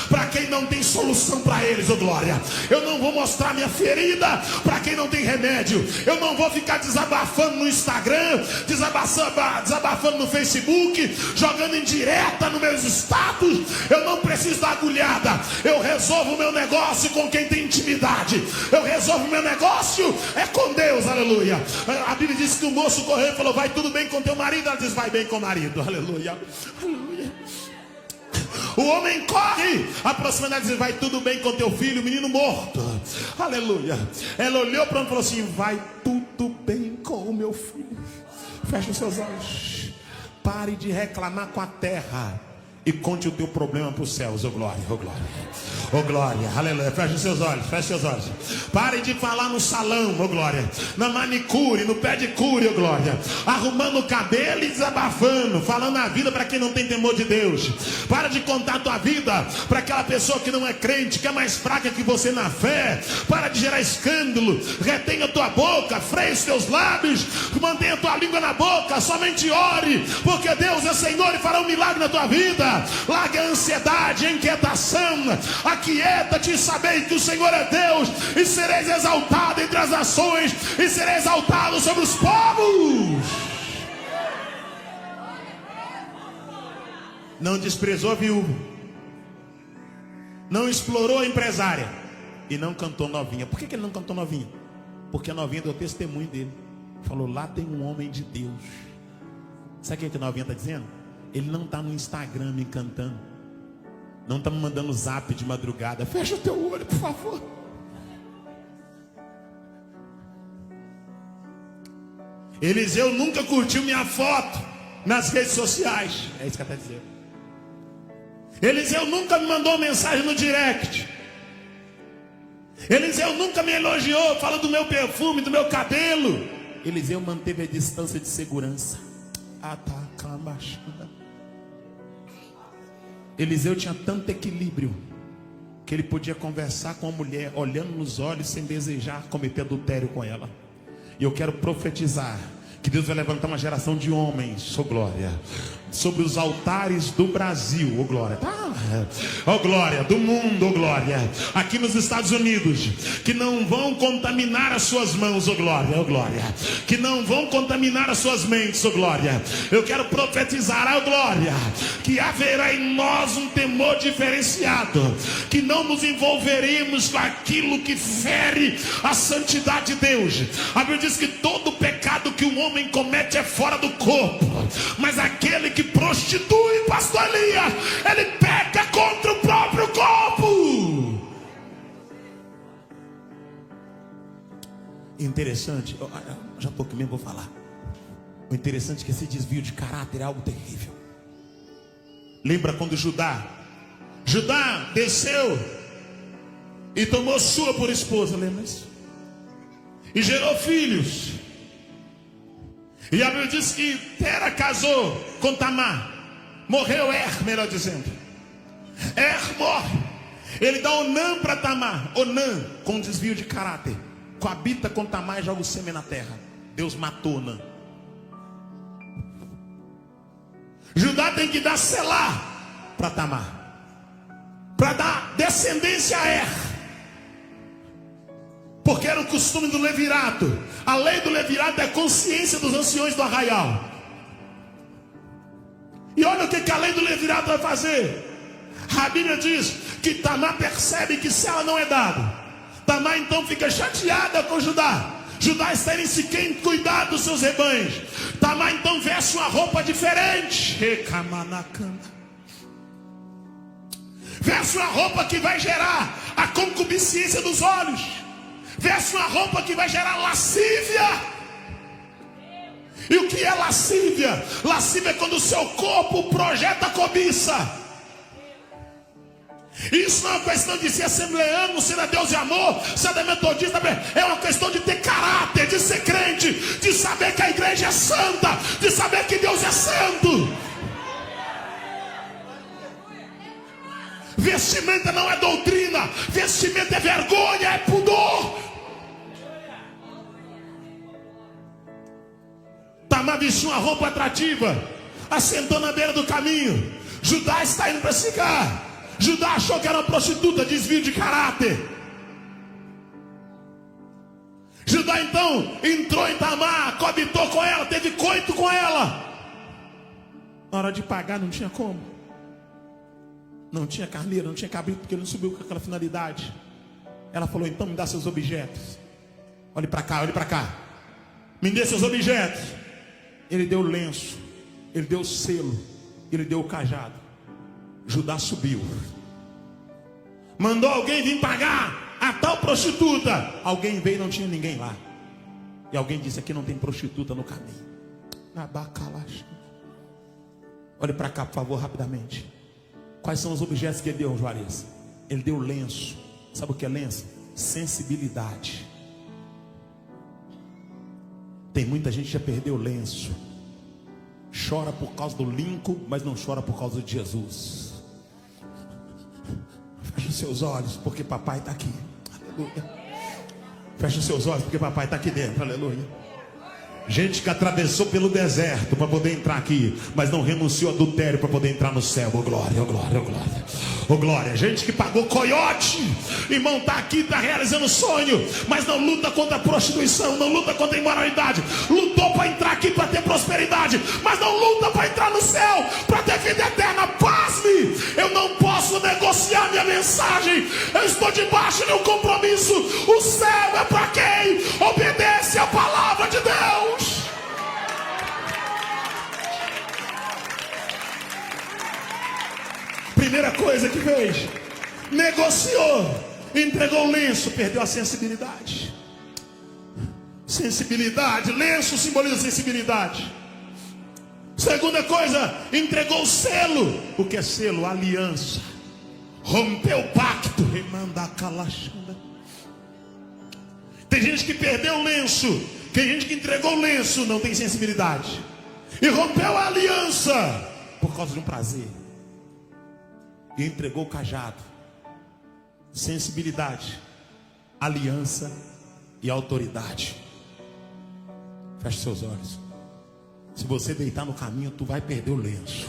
para quem não tem solução para eles, ô glória. Eu não vou mostrar minha ferida para quem não tem remédio. Eu não vou ficar desabafando no Instagram, desabafando no Facebook, jogando indireta nos meus status. Eu não preciso da agulhada. Eu resolvo o meu negócio com quem tem intimidade. Eu resolvo o meu negócio é com Deus, aleluia. A Bíblia diz que o moço correu e falou: vai tudo bem com teu marido? Ela diz: vai bem com o marido, aleluia, aleluia. O homem corre, aproximando e diz: vai tudo bem com teu filho, o menino morto, aleluia. Ela olhou para ele e falou assim: vai tudo bem com o meu filho. Feche os seus olhos, pare de reclamar com a terra e conte o teu problema para os céus, ô glória, ô glória, ô glória, aleluia. Feche os seus olhos, feche seus olhos. Pare de falar no salão, ô glória, na manicure, no pedicure, ô glória, arrumando o cabelo e desabafando, falando a vida para quem não tem temor de Deus. Para de contar a tua vida para aquela pessoa que não é crente, que é mais fraca que você na fé. Para de gerar escândalo, retenha a tua boca, freie os teus lábios, mantenha a tua língua na boca, somente ore, porque Deus é Senhor e fará um milagre na tua vida. Larga a ansiedade, a inquietação, aquieta-te e sabei que o Senhor é Deus, e sereis exaltado entre as nações, e sereis exaltado sobre os povos. Não desprezou a viúva, não explorou a empresária e não cantou novinha. Por que ele não cantou novinha? Porque a novinha deu testemunho dele. Falou: lá tem um homem de Deus. Sabe o que a novinha está dizendo? Ele não está no Instagram me cantando, não está me mandando zap de madrugada. Fecha o teu olho, por favor. Eliseu nunca curtiu minha foto nas redes sociais. É isso que ela está dizendo. Eliseu nunca me mandou mensagem no direct. Eliseu nunca me elogiou, fala do meu perfume, do meu cabelo. Eliseu manteve a distância de segurança. Eliseu tinha tanto equilíbrio que ele podia conversar com a mulher olhando nos olhos sem desejar cometer adultério com ela. E eu quero profetizar que Deus vai levantar uma geração de homens, oh glória, sobre os altares do Brasil, oh glória, oh glória, do mundo, oh glória, aqui nos Estados Unidos, que não vão contaminar as suas mãos, oh glória, que não vão contaminar as suas mentes, oh glória. Eu quero profetizar, oh glória, que haverá em nós um temor diferenciado, que não nos envolveremos com aquilo que fere a santidade de Deus. A Bíblia diz que todo pecado que o homem comete é fora do corpo, mas aquele que prostitui, pastor Elias, ele peca contra o próprio corpo. Interessante, já estou aqui mesmo, vou falar. O interessante é que esse desvio de caráter é algo terrível. Lembra quando Judá desceu e tomou Sua por esposa, lembra isso? E gerou filhos. E a Bíblia diz que Tera casou com Tamar. Morreu melhor dizendo. Morre. Ele dá Onã para Tamar. Onã, com desvio de caráter, coabita com Tamar e joga o sêmen na terra. Deus matou Onã. Judá tem que dar Selá para Tamar, para dar descendência a porque era o costume do levirato. A lei do levirato é a consciência dos anciões do arraial. E olha o que a lei do levirato vai fazer. A Bíblia diz que Tamar percebe que se ela não é dada, Tamar então fica chateada com Judá. Judá está em si quem cuidar dos seus rebanhos. Tamar então veste uma roupa diferente. Veste uma roupa que vai gerar a concupiscência dos olhos. Veste uma roupa que vai gerar lascívia. E o que é lascívia? Lascívia é quando o seu corpo projeta cobiça. Isso não é uma questão de ser assembleano, ser a Deus de amor, ser da metodista. É uma questão de ter caráter, de ser crente, de saber que a igreja é santa, de saber que Deus é santo. Vestimenta não é doutrina, vestimenta é vergonha, é pudor. Tamar vestiu uma roupa atrativa, assentou na beira do caminho. Judá está indo para cigar. Judá achou que era uma prostituta, desvio de caráter. Judá então entrou em Tamar, coabitou com ela, teve coito com ela. Na hora de pagar não tinha como. Não tinha carneiro, não tinha cabrito, porque ele não subiu com aquela finalidade. Ela falou, então me dá seus objetos. Olhe para cá, olhe para cá. Me dê seus objetos. Ele deu o lenço, ele deu o selo, ele deu o cajado. Judá subiu. Mandou alguém vir pagar a tal prostituta. Alguém veio e não tinha ninguém lá. E alguém disse, aqui não tem prostituta no caminho. Olhe para cá, por favor, rapidamente. Quais são os objetos que ele deu, Juarez? Ele deu lenço. Sabe o que é lenço? Sensibilidade. Tem muita gente que já perdeu lenço. Chora por causa do Lincoln, mas não chora por causa de Jesus. Feche os seus olhos, porque papai está aqui. Aleluia. Feche os seus olhos, porque papai está aqui dentro. Aleluia. Gente que atravessou pelo deserto para poder entrar aqui, mas não renunciou ao adultério para poder entrar no céu. Oh glória, oh glória, oh glória. Oh glória. Gente que pagou coiote. Irmão, está aqui, está realizando sonho, mas não luta contra a prostituição, não luta contra a imoralidade. Lutou para entrar aqui para ter prosperidade, mas não luta para entrar no céu, para ter vida eterna. Pasme, eu não posso negociar minha mensagem. Eu estou debaixo de um compromisso. O céu é para quem obedece a palavra de Deus. Primeira coisa que fez, negociou, entregou o lenço, perdeu a sensibilidade. Sensibilidade, lenço simboliza sensibilidade. Segunda coisa, entregou o selo. O que é selo? Aliança. Rompeu o pacto. Tem gente que perdeu o lenço. Tem gente que entregou o lenço, não tem sensibilidade. E rompeu a aliança por causa de um prazer. E entregou o cajado. Sensibilidade, aliança e autoridade. Feche seus olhos. Se você deitar no caminho, tu vai perder o lenço.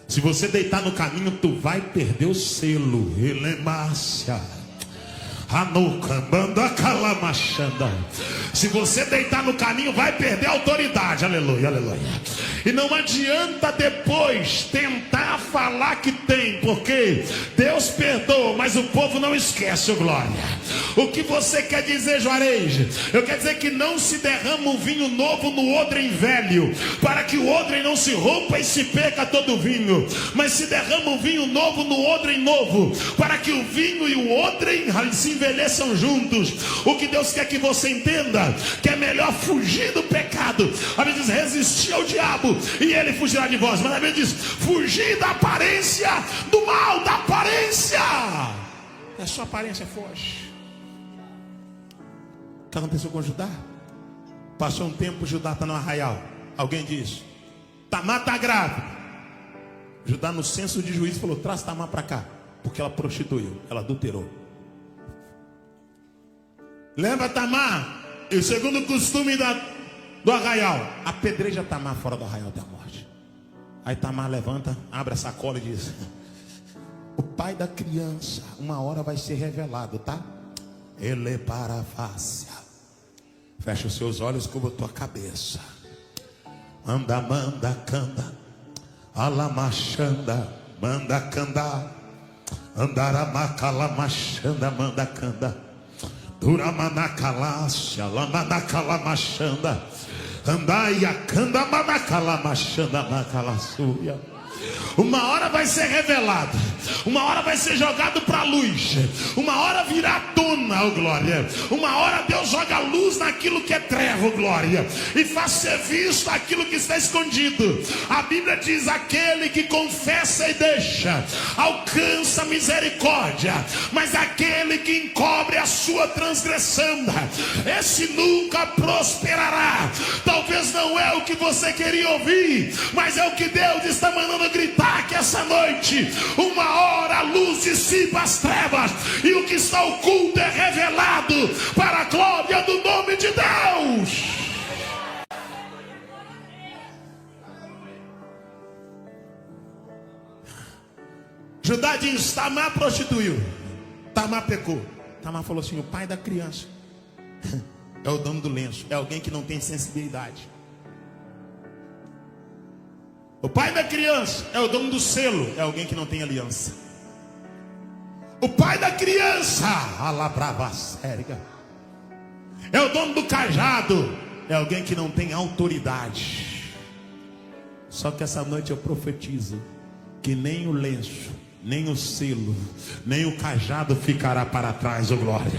Se você deitar no caminho, tu vai perder o selo. Elemácia. Se você deitar no caminho, vai perder a autoridade. Aleluia, aleluia. E não adianta depois tentar falar que tem, porque Deus perdoa, mas o povo não esquece, oh glória. O que você quer dizer, Juarez? Eu quero dizer que não se derrama um vinho novo no odrem velho, para que o odrem não se rompa e se perca todo o vinho, mas se derrama um vinho novo no odrem novo, para que o vinho e o odrem se envelheçam juntos. O que Deus quer que você entenda, que é melhor fugir do pecado. A Bíblia diz, resistir ao diabo e ele fugirá de vós. Mas a Bíblia diz, fugir da aparência do mal, da aparência. A sua aparência foge. que aconteceu com Judá? Passou um tempo, Judá está no arraial. Alguém diz: Tamar está grávida. Judá, no senso de juízo, falou: traz Tamar para cá, porque ela prostituiu, ela adulterou. Lembra Tamar? E o segundo costume do arraial: apedreja Tamar fora do arraial da morte. Aí Tamar levanta, abre a sacola e diz: o pai da criança, uma hora vai ser revelado, tá? Ele para a face. Fecha os seus olhos, curva a tua cabeça. Anda, manda, canda. Alamachanda, manda, canda. Andaramacala-machanda, manda, canda. Duramanacalácia, lamanacala-machanda. Andaia, canda, manacala-machanda, macalaçuia. Uma hora vai ser revelado, uma hora vai ser jogado para a luz, uma hora virá à tona, oh glória. Uma hora Deus joga a luz naquilo que é treva, oh glória, e faz ser visto aquilo que está escondido. A Bíblia diz: aquele que confessa e deixa alcança misericórdia, mas aquele que encobre a sua transgressão, esse nunca prosperará. Talvez não é o que você queria ouvir, mas é o que Deus está mandando gritar, que essa noite, uma hora a luz dissipa as trevas, e o que está oculto é revelado para a glória do nome de Deus. Judá diz: Tamar prostituiu, Tamar pecou. Tamar falou assim: o pai da criança é o dono do lenço, é alguém que não tem sensibilidade. O pai da criança é o dono do selo, é alguém que não tem aliança. O pai da criança, é o dono do cajado, é alguém que não tem autoridade. Só que essa noite eu profetizo que nem o lenço, nem o selo, nem o cajado ficará para trás, oh glória.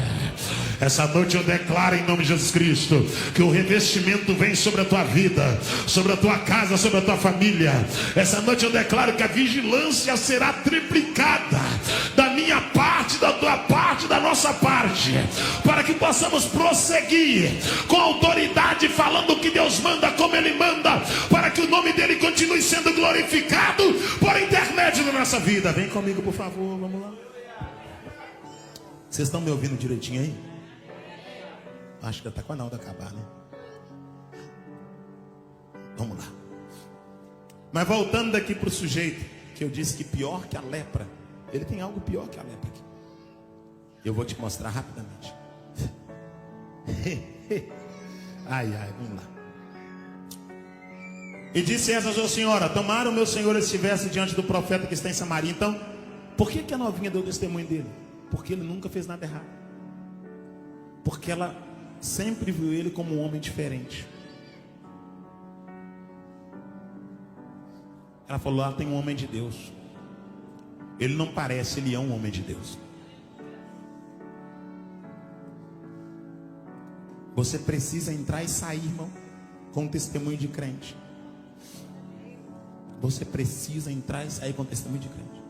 Essa noite eu declaro em nome de Jesus Cristo que o revestimento vem sobre a tua vida, sobre a tua casa, sobre a tua família. Essa noite eu declaro que a vigilância será triplicada, da minha parte, da tua parte, da nossa parte, para que possamos prosseguir com autoridade, falando o que Deus manda, como Ele manda, para que o nome dEle continue sendo glorificado por intermédio da nossa vida. Vem comigo, por favor, vamos lá. Vocês estão me ouvindo direitinho aí? Acho que já está com a hora de acabar, né? Vamos lá. Mas voltando daqui para o sujeito, que eu disse que pior que a lepra, ele tem algo pior que a lepra aqui. Eu vou te mostrar rapidamente. Ai, vamos lá. E disse essa sua senhora: tomaram meu senhor estivesse diante do profeta que está em Samaria. Então, por que a novinha deu testemunho dele? Porque ele nunca fez nada errado. Porque ela sempre viu ele como um homem diferente. Ela falou: lá tem um homem de Deus. Ele não parece, ele é um homem de Deus. Você precisa entrar e sair, irmão, com testemunho de crente. Você precisa entrar e sair com testemunho de crente.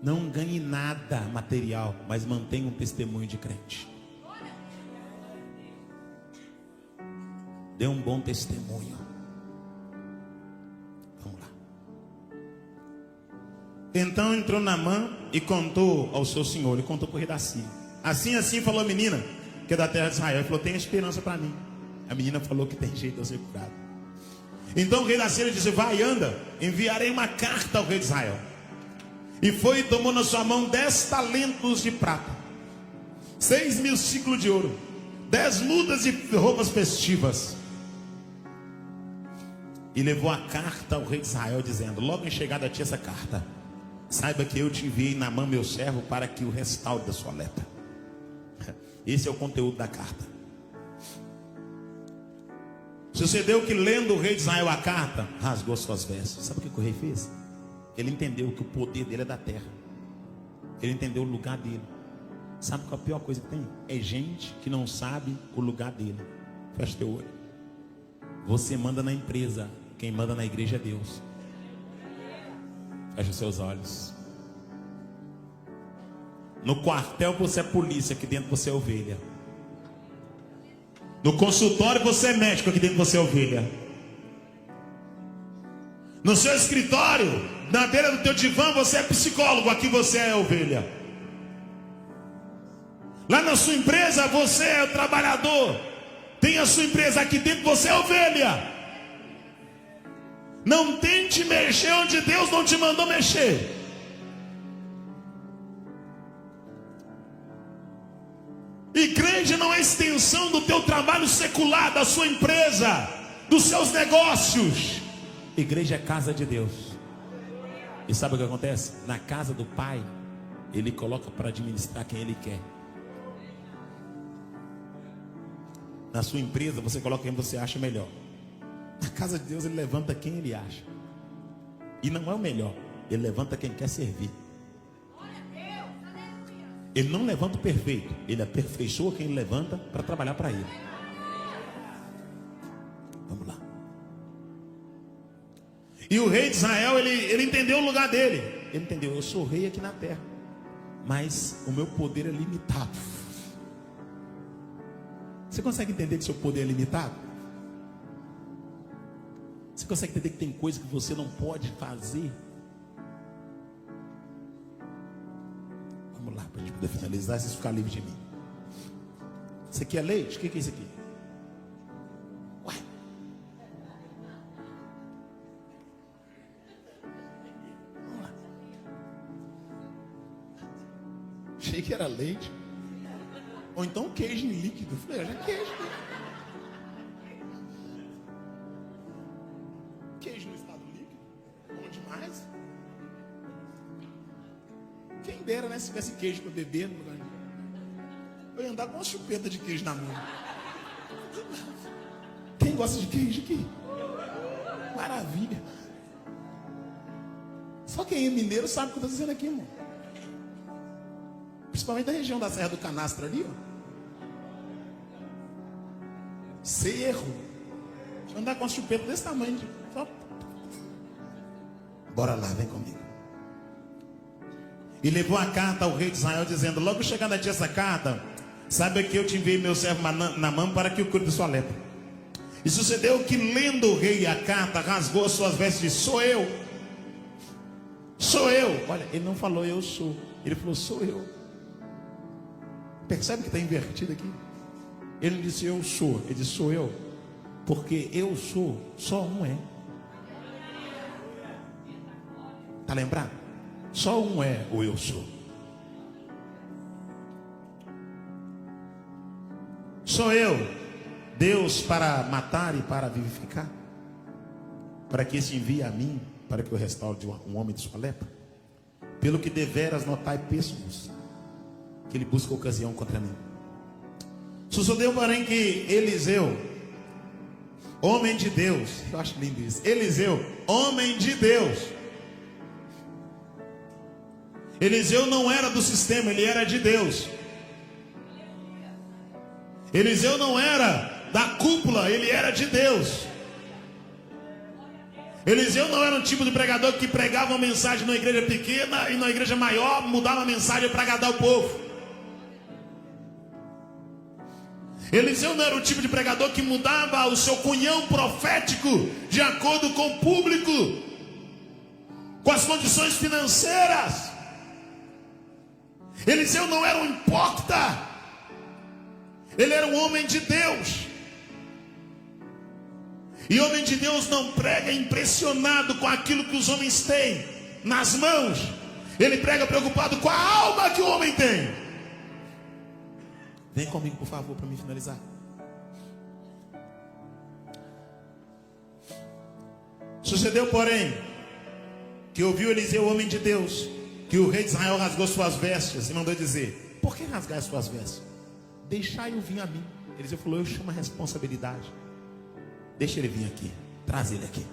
Não ganhe nada material, mas mantenha um testemunho de crente. Dê um bom testemunho. Vamos lá. Então entrou Naamã e contou ao seu senhor. Ele contou para o rei da Síria. Assim falou a menina, que é da terra de Israel. Ele falou: tem esperança para mim. A menina falou que tem jeito de eu ser curado. Então o rei da Síria disse: vai, anda, enviarei uma carta ao rei de Israel. E foi e tomou na sua mão 10 talentos de prata, 6.000 ciclos de ouro, 10 mudas de roupas festivas. E levou a carta ao rei de Israel, dizendo: logo em chegada a ti essa carta, saiba que eu te enviei Naamã meu servo para que o restaure da sua lepra. Esse é o conteúdo da carta. Sucedeu que, lendo o rei de Israel a carta, rasgou suas vestes. Sabe o que o rei fez? Ele entendeu que o poder dele é da terra. Ele entendeu o lugar dele. Sabe qual é a pior coisa que tem? É gente que não sabe o lugar dele. Fecha teu olho. Você manda na empresa, quem manda na igreja é Deus. Fecha os seus olhos. No quartel você é polícia, aqui dentro você é ovelha. No consultório você é médico, aqui dentro você é ovelha. No seu escritório, na beira do teu divã, você é psicólogo, aqui você é ovelha. Lá na sua empresa você é o trabalhador. Tem a sua empresa, aqui dentro você é ovelha. Não tente mexer onde Deus não te mandou mexer. Igreja não é extensão do teu trabalho secular, da sua empresa, dos seus negócios. Igreja é casa de Deus. E sabe o que acontece? Na casa do Pai, Ele coloca para administrar quem Ele quer. Na sua empresa, você coloca quem você acha melhor. Na casa de Deus, Ele levanta quem Ele acha. E não é o melhor, Ele levanta quem quer servir. Ele não levanta o perfeito, Ele aperfeiçoa quem Ele levanta para trabalhar para Ele. Vamos lá. E o rei de Israel, ele entendeu o lugar dele. Ele entendeu, eu sou rei aqui na terra, mas o meu poder é limitado. Você consegue entender que seu poder é limitado? Você consegue entender que tem coisa que você não pode fazer? Vamos lá, para a gente poder finalizar, vocês ficarem livres de mim. Isso aqui é leite? O que é isso aqui? Ué? Vamos lá. Achei que era leite. Ou então queijo em líquido. Eu falei, já é queijo. Queijo no estado líquido. Bom demais. Quem dera, né? Se tivesse queijo para beber no lugar. Eu ia andar com uma chupeta de queijo na mão. Quem gosta de queijo aqui? Maravilha. Só quem é mineiro sabe o que eu estou dizendo aqui, irmão. Principalmente da região da Serra do Canastro ali, ó. Sem erro. Deixa eu andar com uma chupeta desse tamanho. Só... Bora lá, vem comigo. E levou a carta ao rei de Israel, dizendo: logo chegando a ti essa carta, saiba que eu te enviei meu servo Naamã para que o cure de sua lepra. E sucedeu que, lendo o rei a carta, rasgou as suas vestes e disse: sou eu. Sou eu. Olha, ele não falou eu sou. Ele falou sou eu. Percebe que está invertido aqui? Ele não disse eu sou, ele disse sou eu. Porque eu sou, só um é. Está lembrado? Só um é o eu sou. Sou eu, Deus para matar e para vivificar, para que se envie a mim, para que eu restaure um homem de sua lepra. Pelo que deveras notai pêssegos, que ele busca ocasião contra mim. Sucedeu, porém, que Eliseu, homem de Deus, eu acho lindo isso, Eliseu, homem de Deus. Eliseu não era do sistema, ele era de Deus. Eliseu não era da cúpula, ele era de Deus. Eliseu não era um tipo de pregador que pregava uma mensagem na igreja pequena e na igreja maior mudava a mensagem para agradar o povo. Eliseu não era o tipo de pregador que mudava o seu cunhão profético de acordo com o público, com as condições financeiras. Eliseu não era um hipócrita. Ele era um homem de Deus. E homem de Deus não prega impressionado com aquilo que os homens têm nas mãos. Ele prega preocupado com a alma que o homem tem. Vem comigo, por favor, para me finalizar. Sucedeu, porém, que ouviu Eliseu, homem de Deus, que o rei de Israel rasgou suas vestes e mandou dizer: por que rasgar as suas vestes? Deixai-o vir a mim. Eliseu falou: eu chamo a responsabilidade. Deixa ele vir aqui, traz ele aqui.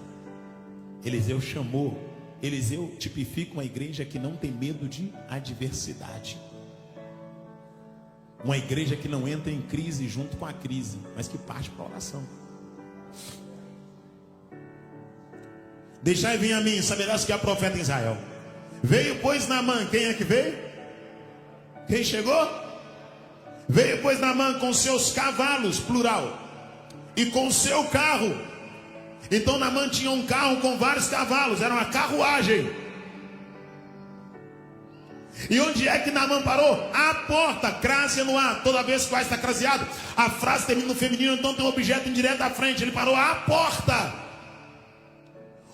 Eliseu chamou. Eliseu tipifica uma igreja que não tem medo de adversidade. Uma igreja que não entra em crise junto com a crise, mas que parte para a oração. Deixai vir a mim, saberás que há profeta em Israel. Veio, pois, Naamã. Quem é que veio? Quem chegou? Veio, pois, Naamã com seus cavalos, plural, e com o seu carro. Então Naamã tinha um carro com vários cavalos, era uma carruagem. E onde é que Naamã parou? A porta, crase no ar. Toda vez que vai estar craseado, a frase termina no feminino, então tem um objeto indireto à frente. Ele parou à porta.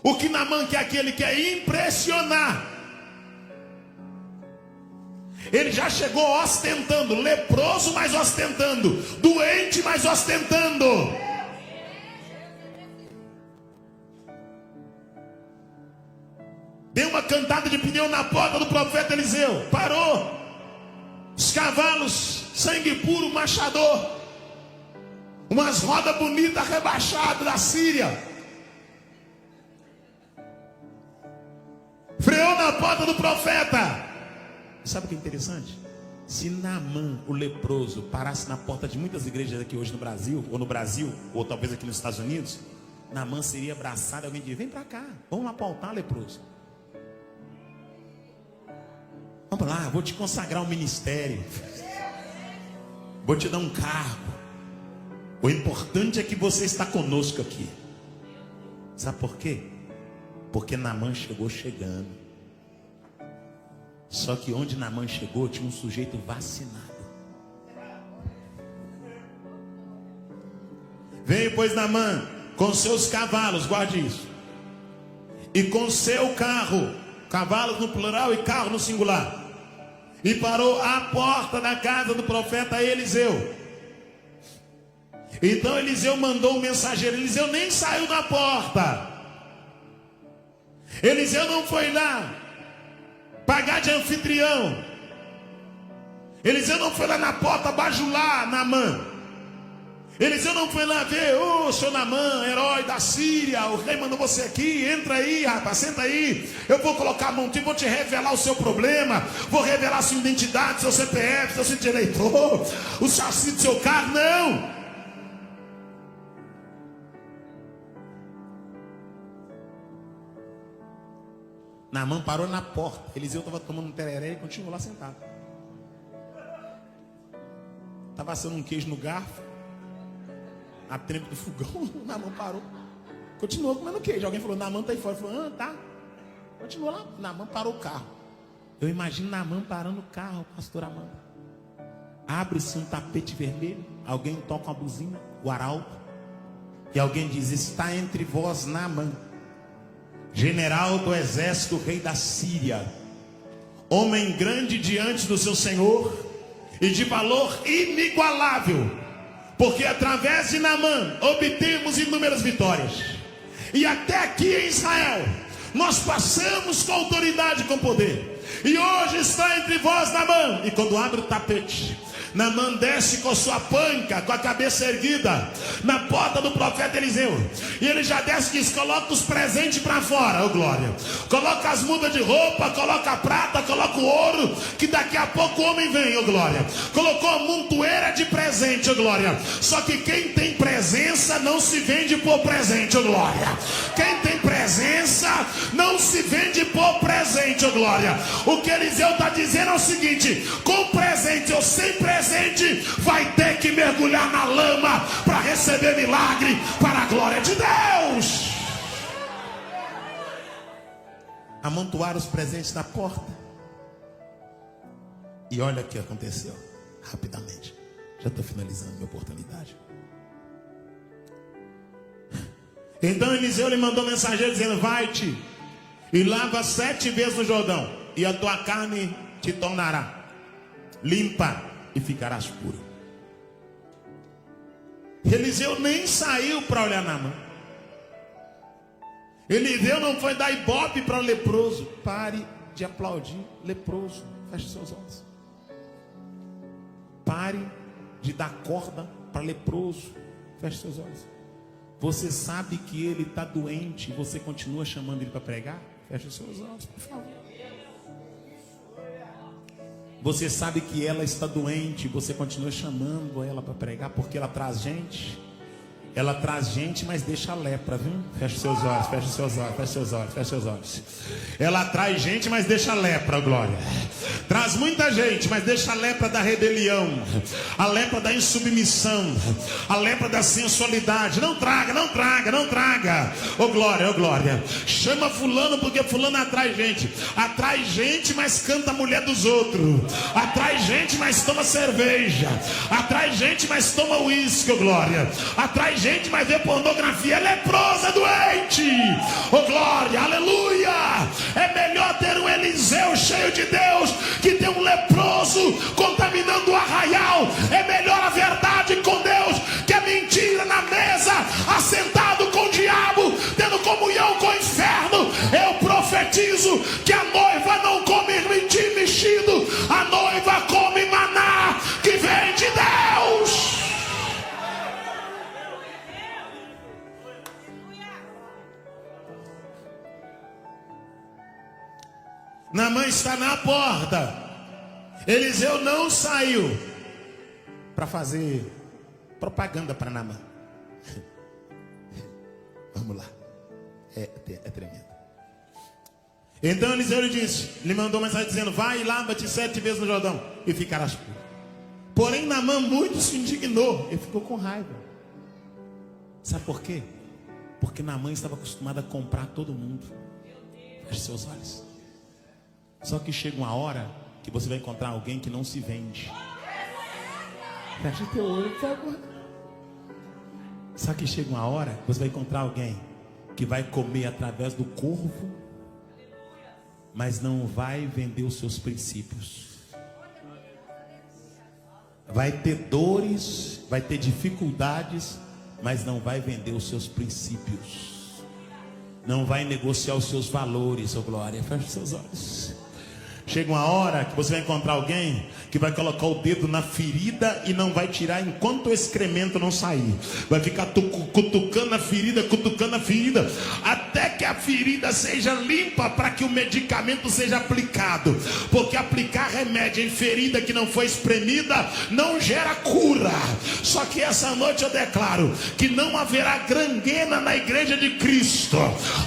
O que Naamã quer aqui? Ele quer impressionar. Ele já chegou ostentando, leproso, mas ostentando, doente, mas ostentando. Deu uma cantada de pneu na porta do profeta Eliseu. Parou. Os cavalos, sangue puro, machador. Umas rodas bonitas rebaixadas da Síria. Freou na porta do profeta. Sabe o que é interessante? Se Naamã, o leproso, parasse na porta de muitas igrejas aqui hoje no Brasil, ou talvez aqui nos Estados Unidos, Naamã seria abraçado e alguém diria: vem pra cá, vamos lá para o altar, leproso. Vamos lá, vou te consagrar um ministério. Vou te dar um cargo. O importante é que você está conosco aqui. Sabe por quê? Porque Naamã chegou chegando. Só que onde Naamã chegou tinha um sujeito vacinado. Veio, pois, Naamã com seus cavalos, guarde isso, e com seu carro, cavalos no plural e carro no singular, e parou à porta da casa do profeta Eliseu. Então Eliseu mandou um mensageiro. Eliseu nem saiu da porta. Eliseu não foi lá pagar de anfitrião. Eliseu não foi lá na porta bajular Naamã. Eliseu não foi lá ver: ô, seu Naamã, herói da Síria, o rei mandou você aqui, entra aí, rapaz, senta aí, eu vou colocar a mão em ti, vou te revelar o seu problema, vou revelar a sua identidade, seu CPF, seu sítio de eleitor, o chassi do seu carro. Não. Naamã parou na porta. Eliseu estava tomando um tereré e continuou lá sentado. Estava assando um queijo no garfo, a trempe do fogão. Naamã parou, continuou comendo queijo. Alguém falou: Naamã está aí fora. Ele falou: ah, tá. Continuou lá. Naamã parou o carro. Eu imagino Naamã parando o carro, pastor Amanda. Abre-se um tapete vermelho. Alguém toca uma buzina, o arauto, e alguém diz: está entre vós Naamã, general do exército, rei da Síria, homem grande diante do seu Senhor e de valor inigualável, porque através de Naamã obtemos inúmeras vitórias, e até aqui em Israel nós passamos com autoridade e com poder, e hoje está entre vós Naamã. E quando abre o tapete, Naamã desce com sua panca, com a cabeça erguida, na porta do profeta Eliseu. E ele já desce e diz: coloca os presentes para fora, ô glória. Coloca as mudas de roupa, coloca a prata, coloca o ouro, que daqui a pouco o homem vem, ô glória. Colocou a montoeira de presente, ô glória. Só que quem tem presença não se vende por presente, ô glória. Quem tem presença não se vende por presente, ô glória. O que Eliseu está dizendo é o seguinte: com presente ou sem presente, vai ter que mergulhar na lama para receber milagre para a glória de Deus. Amontoaram os presentes na porta. E olha o que aconteceu. Rapidamente, já estou finalizando minha oportunidade. Então Eliseu lhe mandou mensageiro dizendo: vai-te e lava 7 vezes no Jordão, e a tua carne te tornará limpa e ficarás puro. Eliseu nem saiu para olhar Naamã. Eliseu não foi dar ibope para leproso. Pare de aplaudir leproso. Feche seus olhos. Pare de dar corda para leproso. Feche seus olhos. Você sabe que ele está doente e você continua chamando ele para pregar? Feche os seus olhos, por favor. Você sabe que ela está doente, você continua chamando ela para pregar porque ela traz gente? Ela traz gente, mas deixa a lepra, viu? Fecha os seus olhos, fecha os seus olhos, fecha os seus olhos, fecha os seus olhos. Ela traz gente, mas deixa a lepra, glória. Traz muita gente, mas deixa a lepra da rebelião, a lepra da insubmissão, a lepra da sensualidade. Não traga, não traga, não traga. Ô glória, ô glória. Chama fulano, porque fulano atrai gente. Atrai gente, mas canta a mulher dos outros. Atrai gente, mas toma cerveja. Atrai gente, mas toma uísque, ô glória. Atrai gente, mas vê pornografia. É leprosa, é doente. Oh glória, aleluia. É melhor ter um Eliseu cheio de Deus que ter um leproso contaminando o arraial. É melhor a verdade com Deus que a mentira na mesa, assentado com o diabo, tendo comunhão com o inferno. Eu profetizo que a noiva não come mentir mexido, a noiva come maná que vem de Deus. Naamã está na porta. Eliseu não saiu para fazer propaganda para Naamã. Vamos lá. É tremendo. Então Eliseu lhe mandou mensagem dizendo: vai e lava-te 7 vezes no Jordão e ficarás puro. Porém Naamã muito se indignou. Ele ficou com raiva. Sabe por quê? Porque Naamã estava acostumado a comprar todo mundo. Feche seus olhos. Só que chega uma hora que você vai encontrar alguém que não se vende. Fecha teu olho, por favor. Só que chega uma hora que você vai encontrar alguém que vai comer através do corvo, mas não vai vender os seus princípios. Vai ter dores, vai ter dificuldades, mas não vai vender os seus princípios. Não vai negociar os seus valores, ô glória. Feche seus olhos. Chega uma hora que você vai encontrar alguém que vai colocar o dedo na ferida e não vai tirar enquanto o excremento não sair. Vai ficar cutucando a ferida, até que a ferida seja limpa para que o medicamento seja aplicado. Porque aplicar remédio em ferida que não foi espremida não gera cura. Só que essa noite eu declaro que não haverá granguena na igreja de Cristo.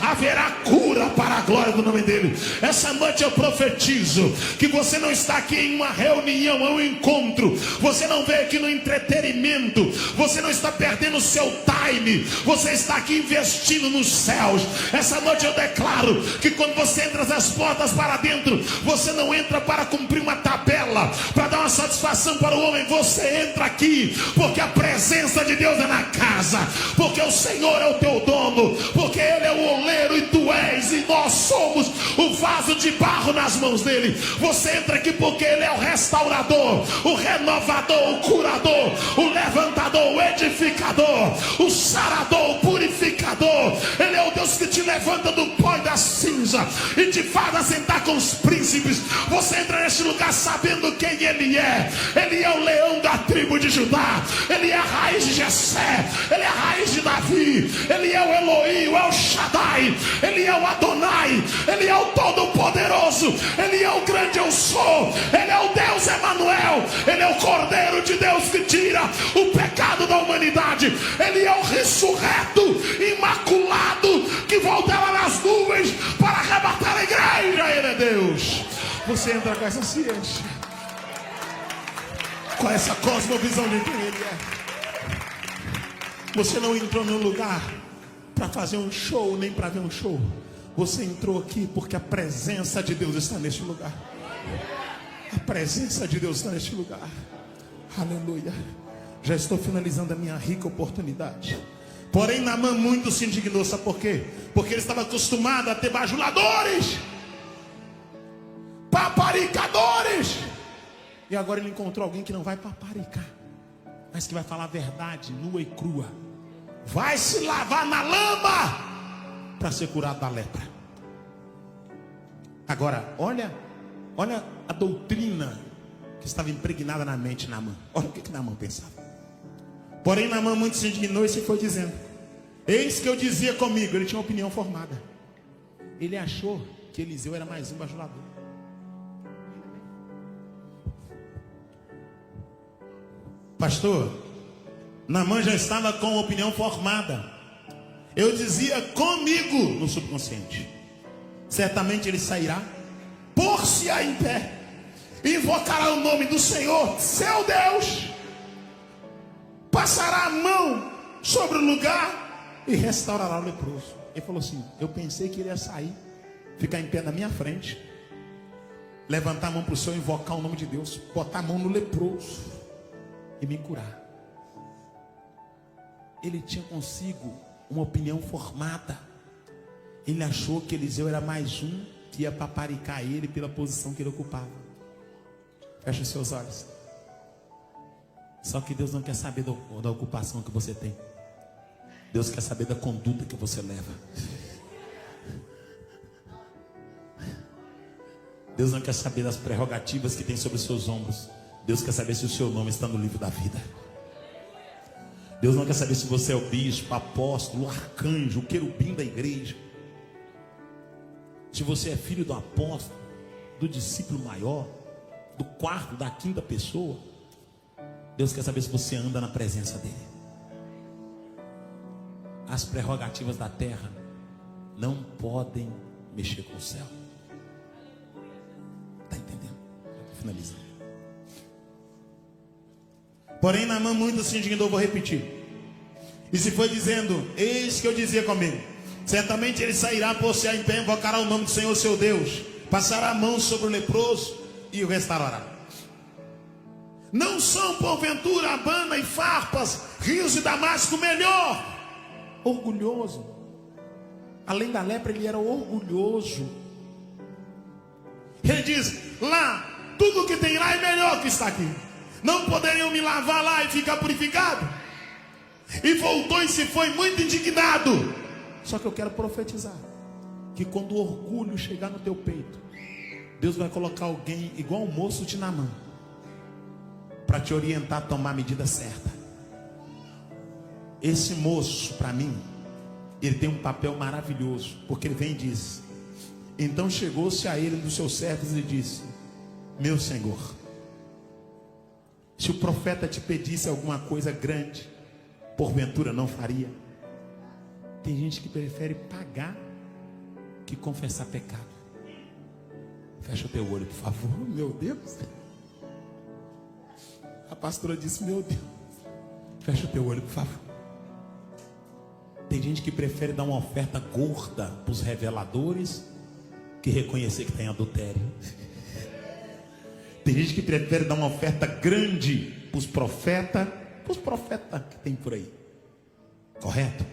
Haverá cura para a glória do nome dele. Essa noite eu profetizo que você não está aqui em uma reunião, é um encontro. Você não veio aqui no entretenimento. Você não está perdendo o seu time. Você está aqui investindo nos céus. Essa noite eu declaro que quando você entra das portas para dentro, você não entra para cumprir uma tabela, para dar uma satisfação para o homem. Você entra aqui porque a presença de Deus é na casa, porque o Senhor é o teu dono, porque Ele é o oleiro e tu és, e nós somos o vaso de barro nas mãos dele. Você entra aqui porque Ele é o restaurador, o renovador, o curador, o levantador, o edificador, o sarador, o purificador. Ele é o Deus que te levanta do pó e da cinza e te faz assentar com os príncipes. Você entra neste lugar sabendo quem Ele é. Ele é o leão da tribo de Judá. Ele é a raiz de Jessé. Ele é a raiz de Davi. Ele é o Elohim, o El Shaddai. Ele é o Adonai. Ele é o Todo-Poderoso. Ele é o grande eu sou. Ele é o Deus Emanuel. Ele é o Cordeiro de Deus que tira o pecado da humanidade. Ele é o ressurreto, imaculado, que volta lá nas nuvens para arrebatar a igreja. Ele é Deus. Você entra com essa ciência, com essa cosmovisão de quem Ele é. Você não entrou num lugar para fazer um show, nem para ver um show. Você entrou aqui porque a presença de Deus está neste lugar. A presença de Deus está neste lugar. Aleluia. Já estou finalizando a minha rica oportunidade. Porém Naamã muito se indignou. Sabe por quê? Porque ele estava acostumado a ter bajuladores, paparicadores. E agora ele encontrou alguém que não vai paparicar, mas que vai falar a verdade nua e crua. Vai se lavar na lama para ser curado da lepra. Agora, olha a doutrina que estava impregnada na mente de Naamã. Olha o que Naamã pensava. Porém Naamã muito se indignou e se foi dizendo: eis que eu dizia comigo. Ele tinha uma opinião formada. Ele achou que Eliseu era mais um bajulador. Pastor, Naamã já estava com a opinião formada. Eu dizia comigo no subconsciente: certamente ele sairá, pôr-se-á em pé, invocará o nome do Senhor, seu Deus, passará a mão sobre o lugar e restaurará o leproso. Ele falou assim: eu pensei que ele ia sair, ficar em pé na minha frente, levantar a mão para o Senhor, invocar o nome de Deus, botar a mão no leproso e me curar. Ele tinha consigo uma opinião formada. Ele achou que Eliseu era mais um que ia paparicar ele pela posição que ele ocupava. Feche os seus olhos. Só que Deus não quer saber da ocupação que você tem. Deus quer saber da conduta que você leva. Deus não quer saber das prerrogativas que tem sobre os seus ombros. Deus quer saber se o seu nome está no livro da vida. Deus não quer saber se você é o bispo, apóstolo, o arcanjo, o querubim da igreja. Se você é filho do apóstolo, do discípulo maior, do quarto, da quinta pessoa. Deus quer saber se você anda na presença dele. As prerrogativas da terra não podem mexer com o céu. Está entendendo? Estou finalizando. Porém, Naamã muito se indignou, vou repetir. E se foi dizendo: eis que eu dizia comigo, certamente ele sairá, pôr-se-á em pé, invocará o nome do Senhor seu Deus, passará a mão sobre o leproso e o restaurará. Não são porventura Abana e farpas, rios de Damasco melhor? Orgulhoso. Além da lepra, ele era orgulhoso. Ele diz: lá, tudo que tem lá é melhor que está aqui. Não poderiam me lavar lá e ficar purificado? E voltou e se foi muito indignado. Só que eu quero profetizar que quando o orgulho chegar no teu peito, Deus vai colocar alguém igual o moço de Naamã para te orientar a tomar a medida certa. Esse moço, para mim, ele tem um papel maravilhoso, porque ele vem e diz: então chegou-se a ele dos seus servos e disse: meu senhor, se o profeta te pedisse alguma coisa grande, porventura não faria? Tem gente que prefere pagar que confessar pecado. Fecha o teu olho, por favor. Meu Deus. A pastora disse: meu Deus. Fecha o teu olho, por favor. Tem gente que prefere dar uma oferta gorda para os reveladores que reconhecer que está em adultério. Tem gente que prefere dar uma oferta grande para os profetas que tem por aí, correto?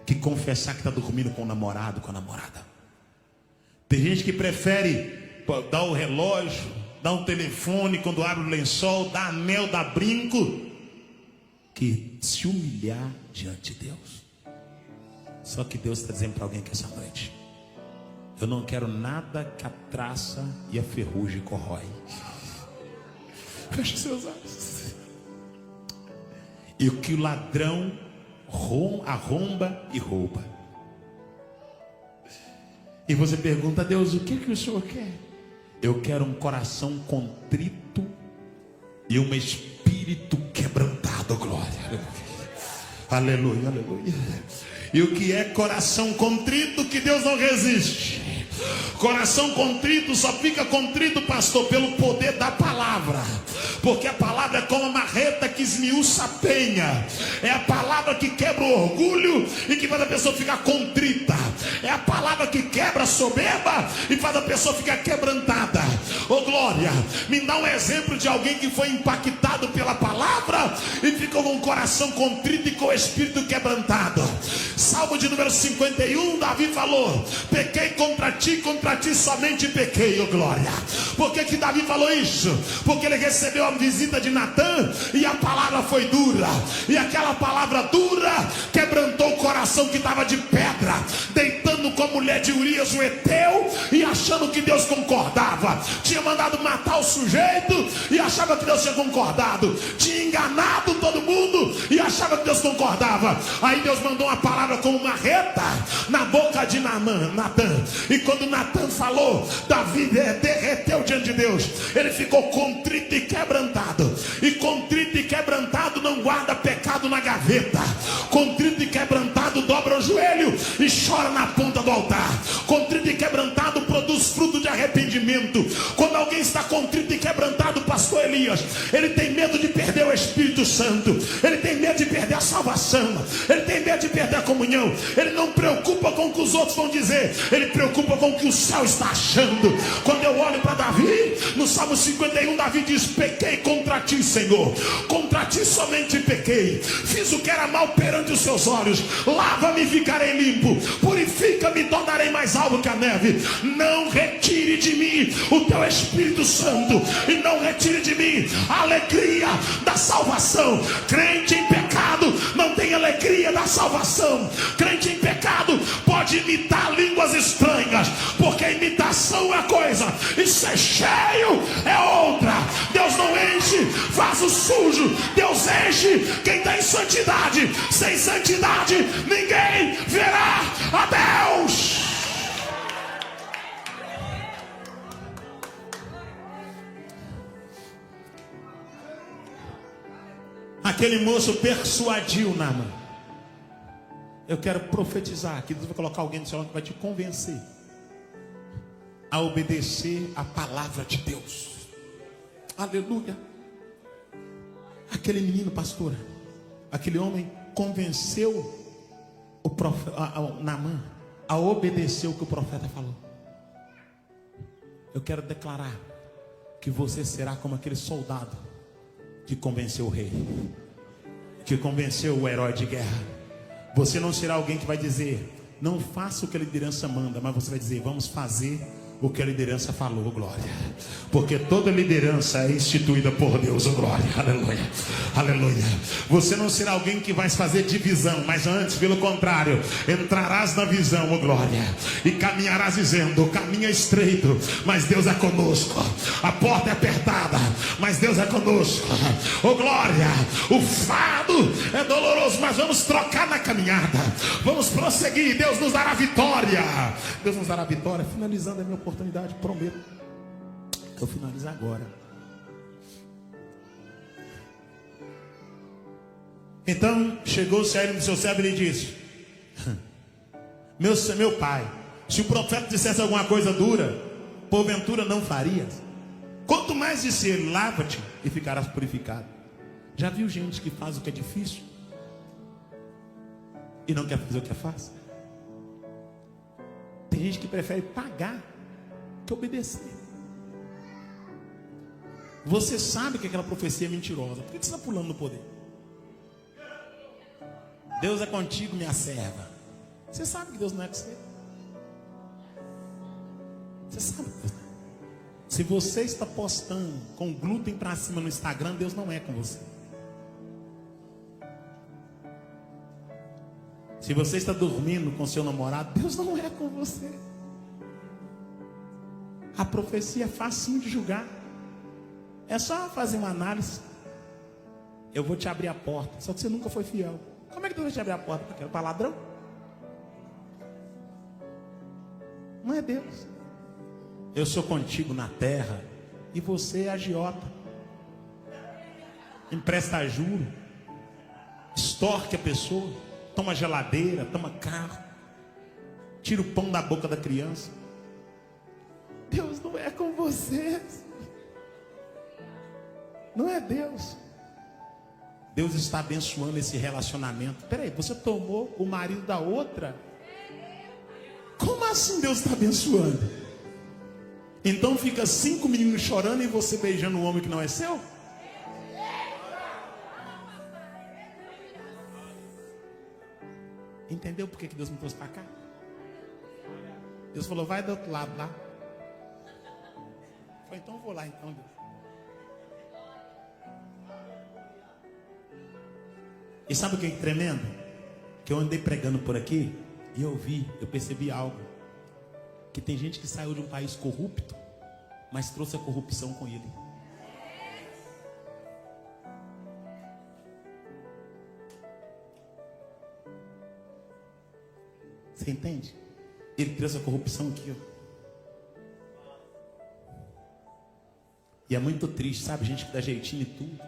Que confessar que está dormindo com o namorado, com a namorada. Tem gente que prefere dar o relógio, dar um telefone quando abre o lençol, dar anel, dar brinco, que se humilhar diante de Deus. Só que Deus está dizendo para alguém que essa noite: eu não quero nada que a traça e a ferrugem corrói. Feche seus olhos. E o que o ladrão arromba e rouba. E você pergunta a Deus: o que o Senhor quer? Eu quero um coração contrito e um espírito quebrantado. Glória. Aleluia, aleluia. E o que é coração contrito que Deus não resiste? Coração contrito só fica contrito, pastor, pelo poder da palavra. Porque a palavra é como uma marreta que esmiuça a penha. É a palavra que quebra o orgulho e que faz a pessoa ficar contrita. É a palavra que quebra a soberba e faz a pessoa ficar quebrantada. Ô glória, me dá um exemplo de alguém que foi impactado pela palavra e ficou com o coração contrito e com o espírito quebrantado. Salmo de número 51, Davi falou: pequei contra ti somente pequei, ô glória. Por que Davi falou isso? Porque ele recebeu a visita de Natã e a palavra foi dura. E aquela palavra dura quebrantou o coração que estava de pedra, deitando com a mulher de Urias o Eteu e achando que Deus com concordava. Tinha mandado matar o sujeito e achava que Deus tinha concordado. Tinha enganado todo mundo e achava que Deus concordava. Aí Deus mandou uma palavra como uma marreta na boca de Natan. E quando Natan falou, Davi derreteu diante de Deus. Ele ficou contrito e quebrantado. E contrito e quebrantado não guarda pecado na gaveta. Contrito e quebrantado dobra o joelho e chora na ponta do altar. Contrito e quebrantado produz fruto de arrependimento. Quando alguém está contrito e quebrantado, pastor Elias, ele tem medo de perder o Espírito Santo. Ele tem medo de perder a salvação. Ele tem medo de perder a comunhão. Ele não preocupa com o que os outros vão dizer. Ele preocupa com o que o céu está achando. Quando eu olho para Davi, no Salmo 51, Davi diz: pequei contra ti, Senhor. Contra ti somente pequei. Fiz o que era mal perante os seus olhos. Lava-me e ficarei limpo. Purifica-me e tornarei mais alvo que a neve. Não retire de mim o teu Espírito Santo. E não retire de mim a alegria da salvação. Crente em pecado não tem alegria da salvação. Crente em pecado pode imitar línguas estranhas, porque a imitação é coisa e ser cheio é outra. Deus não enche vaso sujo. Deus enche quem está em santidade. Sem santidade ninguém verá a Deus. Aquele moço persuadiu Naamã. Eu quero profetizar que Deus vai colocar alguém no seu lado que vai te convencer a obedecer a palavra de Deus. Aleluia. Aquele menino, pastora, aquele homem convenceu o Naamã a obedecer o que o profeta falou. Eu quero declarar que você será como aquele soldado que convenceu o rei, que convenceu o herói de guerra. Você não será alguém que vai dizer, não faça o que a liderança manda, mas você vai dizer, vamos fazer o que a liderança falou, glória. Porque toda liderança é instituída por Deus, glória, aleluia, aleluia. Você não será alguém que vai fazer divisão, mas antes, pelo contrário, entrarás na visão, glória, e caminharás dizendo, o caminho é estreito, mas Deus é conosco. A porta é apertada, mas Deus é conosco. Glória, o fardo é doloroso, mas vamos trocar na caminhada. Vamos prosseguir, Deus nos dará vitória. Deus nos dará vitória. Finalizando a minha oportunidade, prometo que eu finalizo agora. Então chegou-se a ele do seu servo e lhe disse: meu pai, se o profeta dissesse alguma coisa dura, porventura não farias? Quanto mais dizer, lava-te e ficarás purificado. Já viu gente que faz o que é difícil e não quer fazer o que é fácil? Tem gente que prefere pagar que obedecer. Você sabe que aquela profecia é mentirosa. Por que você está pulando no poder? Deus é contigo, minha serva. Você sabe que Deus não é com você. Você sabe que Deus não é. Se você está postando com glúten para cima no Instagram, Deus não é com você. Se você está dormindo com seu namorado, Deus não é com você. A profecia é facinho de julgar. É só fazer uma análise. Eu vou te abrir a porta. Só que você nunca foi fiel. Como é que Deus vai te abrir a porta? Para ladrão? Não é Deus. Eu sou contigo na terra e você é agiota. Empresta juro. Extorque a pessoa. Toma geladeira, toma carro. Tira o pão da boca da criança. Deus não é com você. Não é Deus. Deus está abençoando esse relacionamento. Peraí, você tomou o marido da outra? Como assim Deus está abençoando? Então fica 5 meninos chorando e você beijando um homem que não é seu? Entendeu por que Deus me trouxe para cá? Deus falou, vai do outro lado lá. Eu falei, então eu vou lá então, Deus. E sabe o que é tremendo? Que eu andei pregando por aqui e eu percebi algo. Que tem gente que saiu de um país corrupto mas trouxe a corrupção com ele. Você entende? Ele trouxe a corrupção aqui, ó. E é muito triste, sabe? Gente que dá jeitinho e tudo.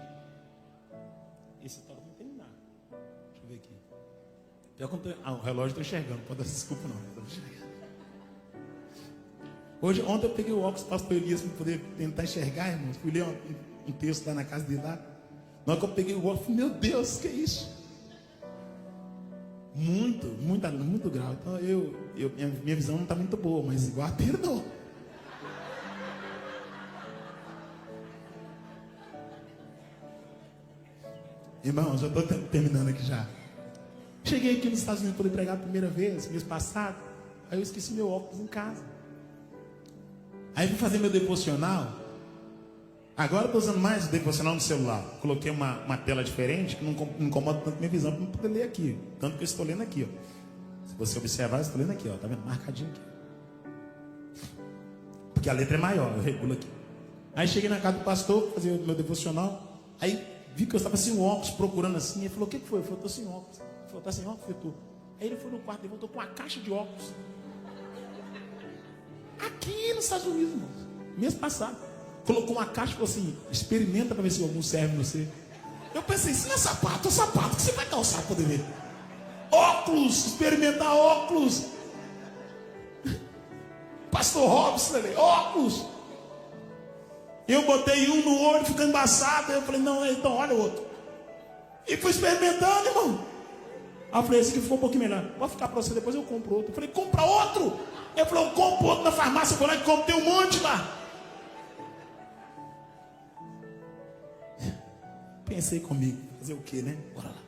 Esse tal não tem nada. Deixa eu ver aqui. Pior que eu tô... o relógio eu tô enxergando. Pode dar desculpa, não. Eu tô enxergando. Ontem eu peguei o óculos do pastor Elias para poder tentar enxergar, irmãos. Fui ler um texto lá na casa dele lá. Na hora que eu peguei o óculos, meu Deus, que é isso? Muito grau. Então minha visão não está muito boa, mas igual a dele não. Irmãos, eu estou terminando aqui já. Cheguei aqui nos Estados Unidos para poder pregar a primeira vez, mês passado. Aí eu esqueci meu óculos em casa. Aí fui fazer meu devocional. Agora eu estou usando mais o devocional no celular. Coloquei uma tela diferente que não incomoda tanto minha visão para não poder ler aqui. Tanto que eu estou lendo aqui, ó. Se você observar, eu estou lendo aqui, ó. Tá vendo? Marcadinho aqui. Porque a letra é maior, eu regulo aqui. Aí cheguei na casa do pastor, fazer o meu devocional. Aí vi que eu estava sem óculos, procurando assim. Ele falou, o que foi? Eu falei, estou sem óculos. Ele falou, tá sem óculos? Eu falei, tô. Aí ele foi no quarto e voltou com uma caixa de óculos. Aqui nos Estados Unidos, irmãos. Mês passado. Colocou uma caixa e falou assim, experimenta para ver se algum serve em você. Eu pensei, isso não é sapato, é sapato. O que você vai calçar para poder ver? Óculos, experimentar óculos. Pastor Robson, óculos. Eu botei um no olho, ficou embaçado. Eu falei, não, então olha o outro. E fui experimentando, irmão. Aí eu falei, esse aqui ficou um pouquinho melhor. Vou ficar para você, depois eu compro outro. Eu falei, compra outro. Eu falei, eu compro outro na farmácia. Eu vou lá e compro, tem um monte lá. Pensei comigo, fazer o que, né? Bora lá.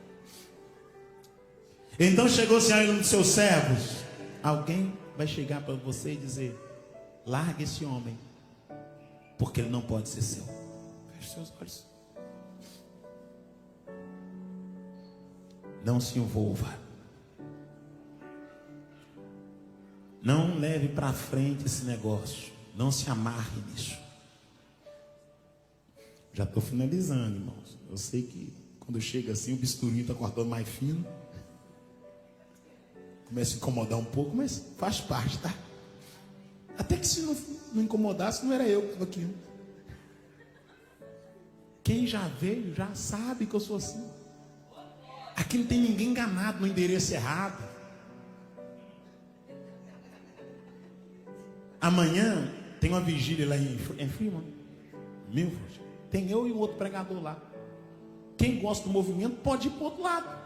Então chegou-se a um dos seus servos. Alguém vai chegar para você e dizer, larga esse homem, porque ele não pode ser seu. Feche seus olhos. Não se envolva. Não leve para frente esse negócio. Não se amarre nisso. Já estou finalizando, irmãos. Eu sei que quando chega assim, o bisturinho está cortando mais fino. Começa a incomodar um pouco, mas faz parte, tá? Até que se não incomodasse, não era eu que estava aqui. Quem já veio, já sabe que eu sou assim. Aqui não tem ninguém enganado no endereço errado. Amanhã tem uma vigília lá em Fremont, Milford. Tem eu e o outro pregador lá. Quem gosta do movimento pode ir para o outro lado.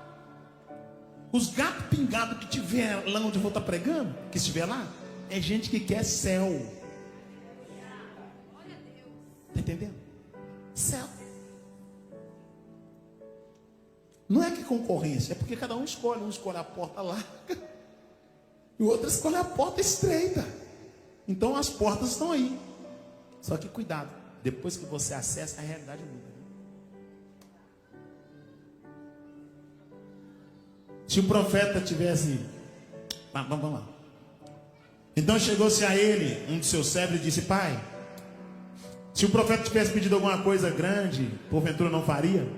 Os gatos pingados que tiver lá onde eu vou estar pregando, que estiver lá, é gente que quer céu. Está entendendo? Céu. Não é que concorrência, é porque cada um escolhe. Um escolhe a porta larga e o outro escolhe a porta estreita. Então as portas estão aí. Só que cuidado, depois que você acessa, a realidade muda. Se o profeta tivesse... Vamos lá. Então chegou-se a ele, um dos seus servos, e disse, pai, se o profeta tivesse pedido alguma coisa grande, porventura não faria?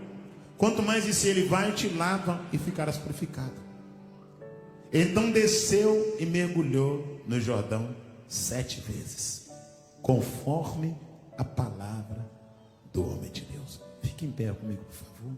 Quanto mais disse ele, vai, te lava e ficarás purificado. Então desceu e mergulhou no Jordão 7 vezes, conforme a palavra do homem de Deus. Fique em pé comigo, por favor.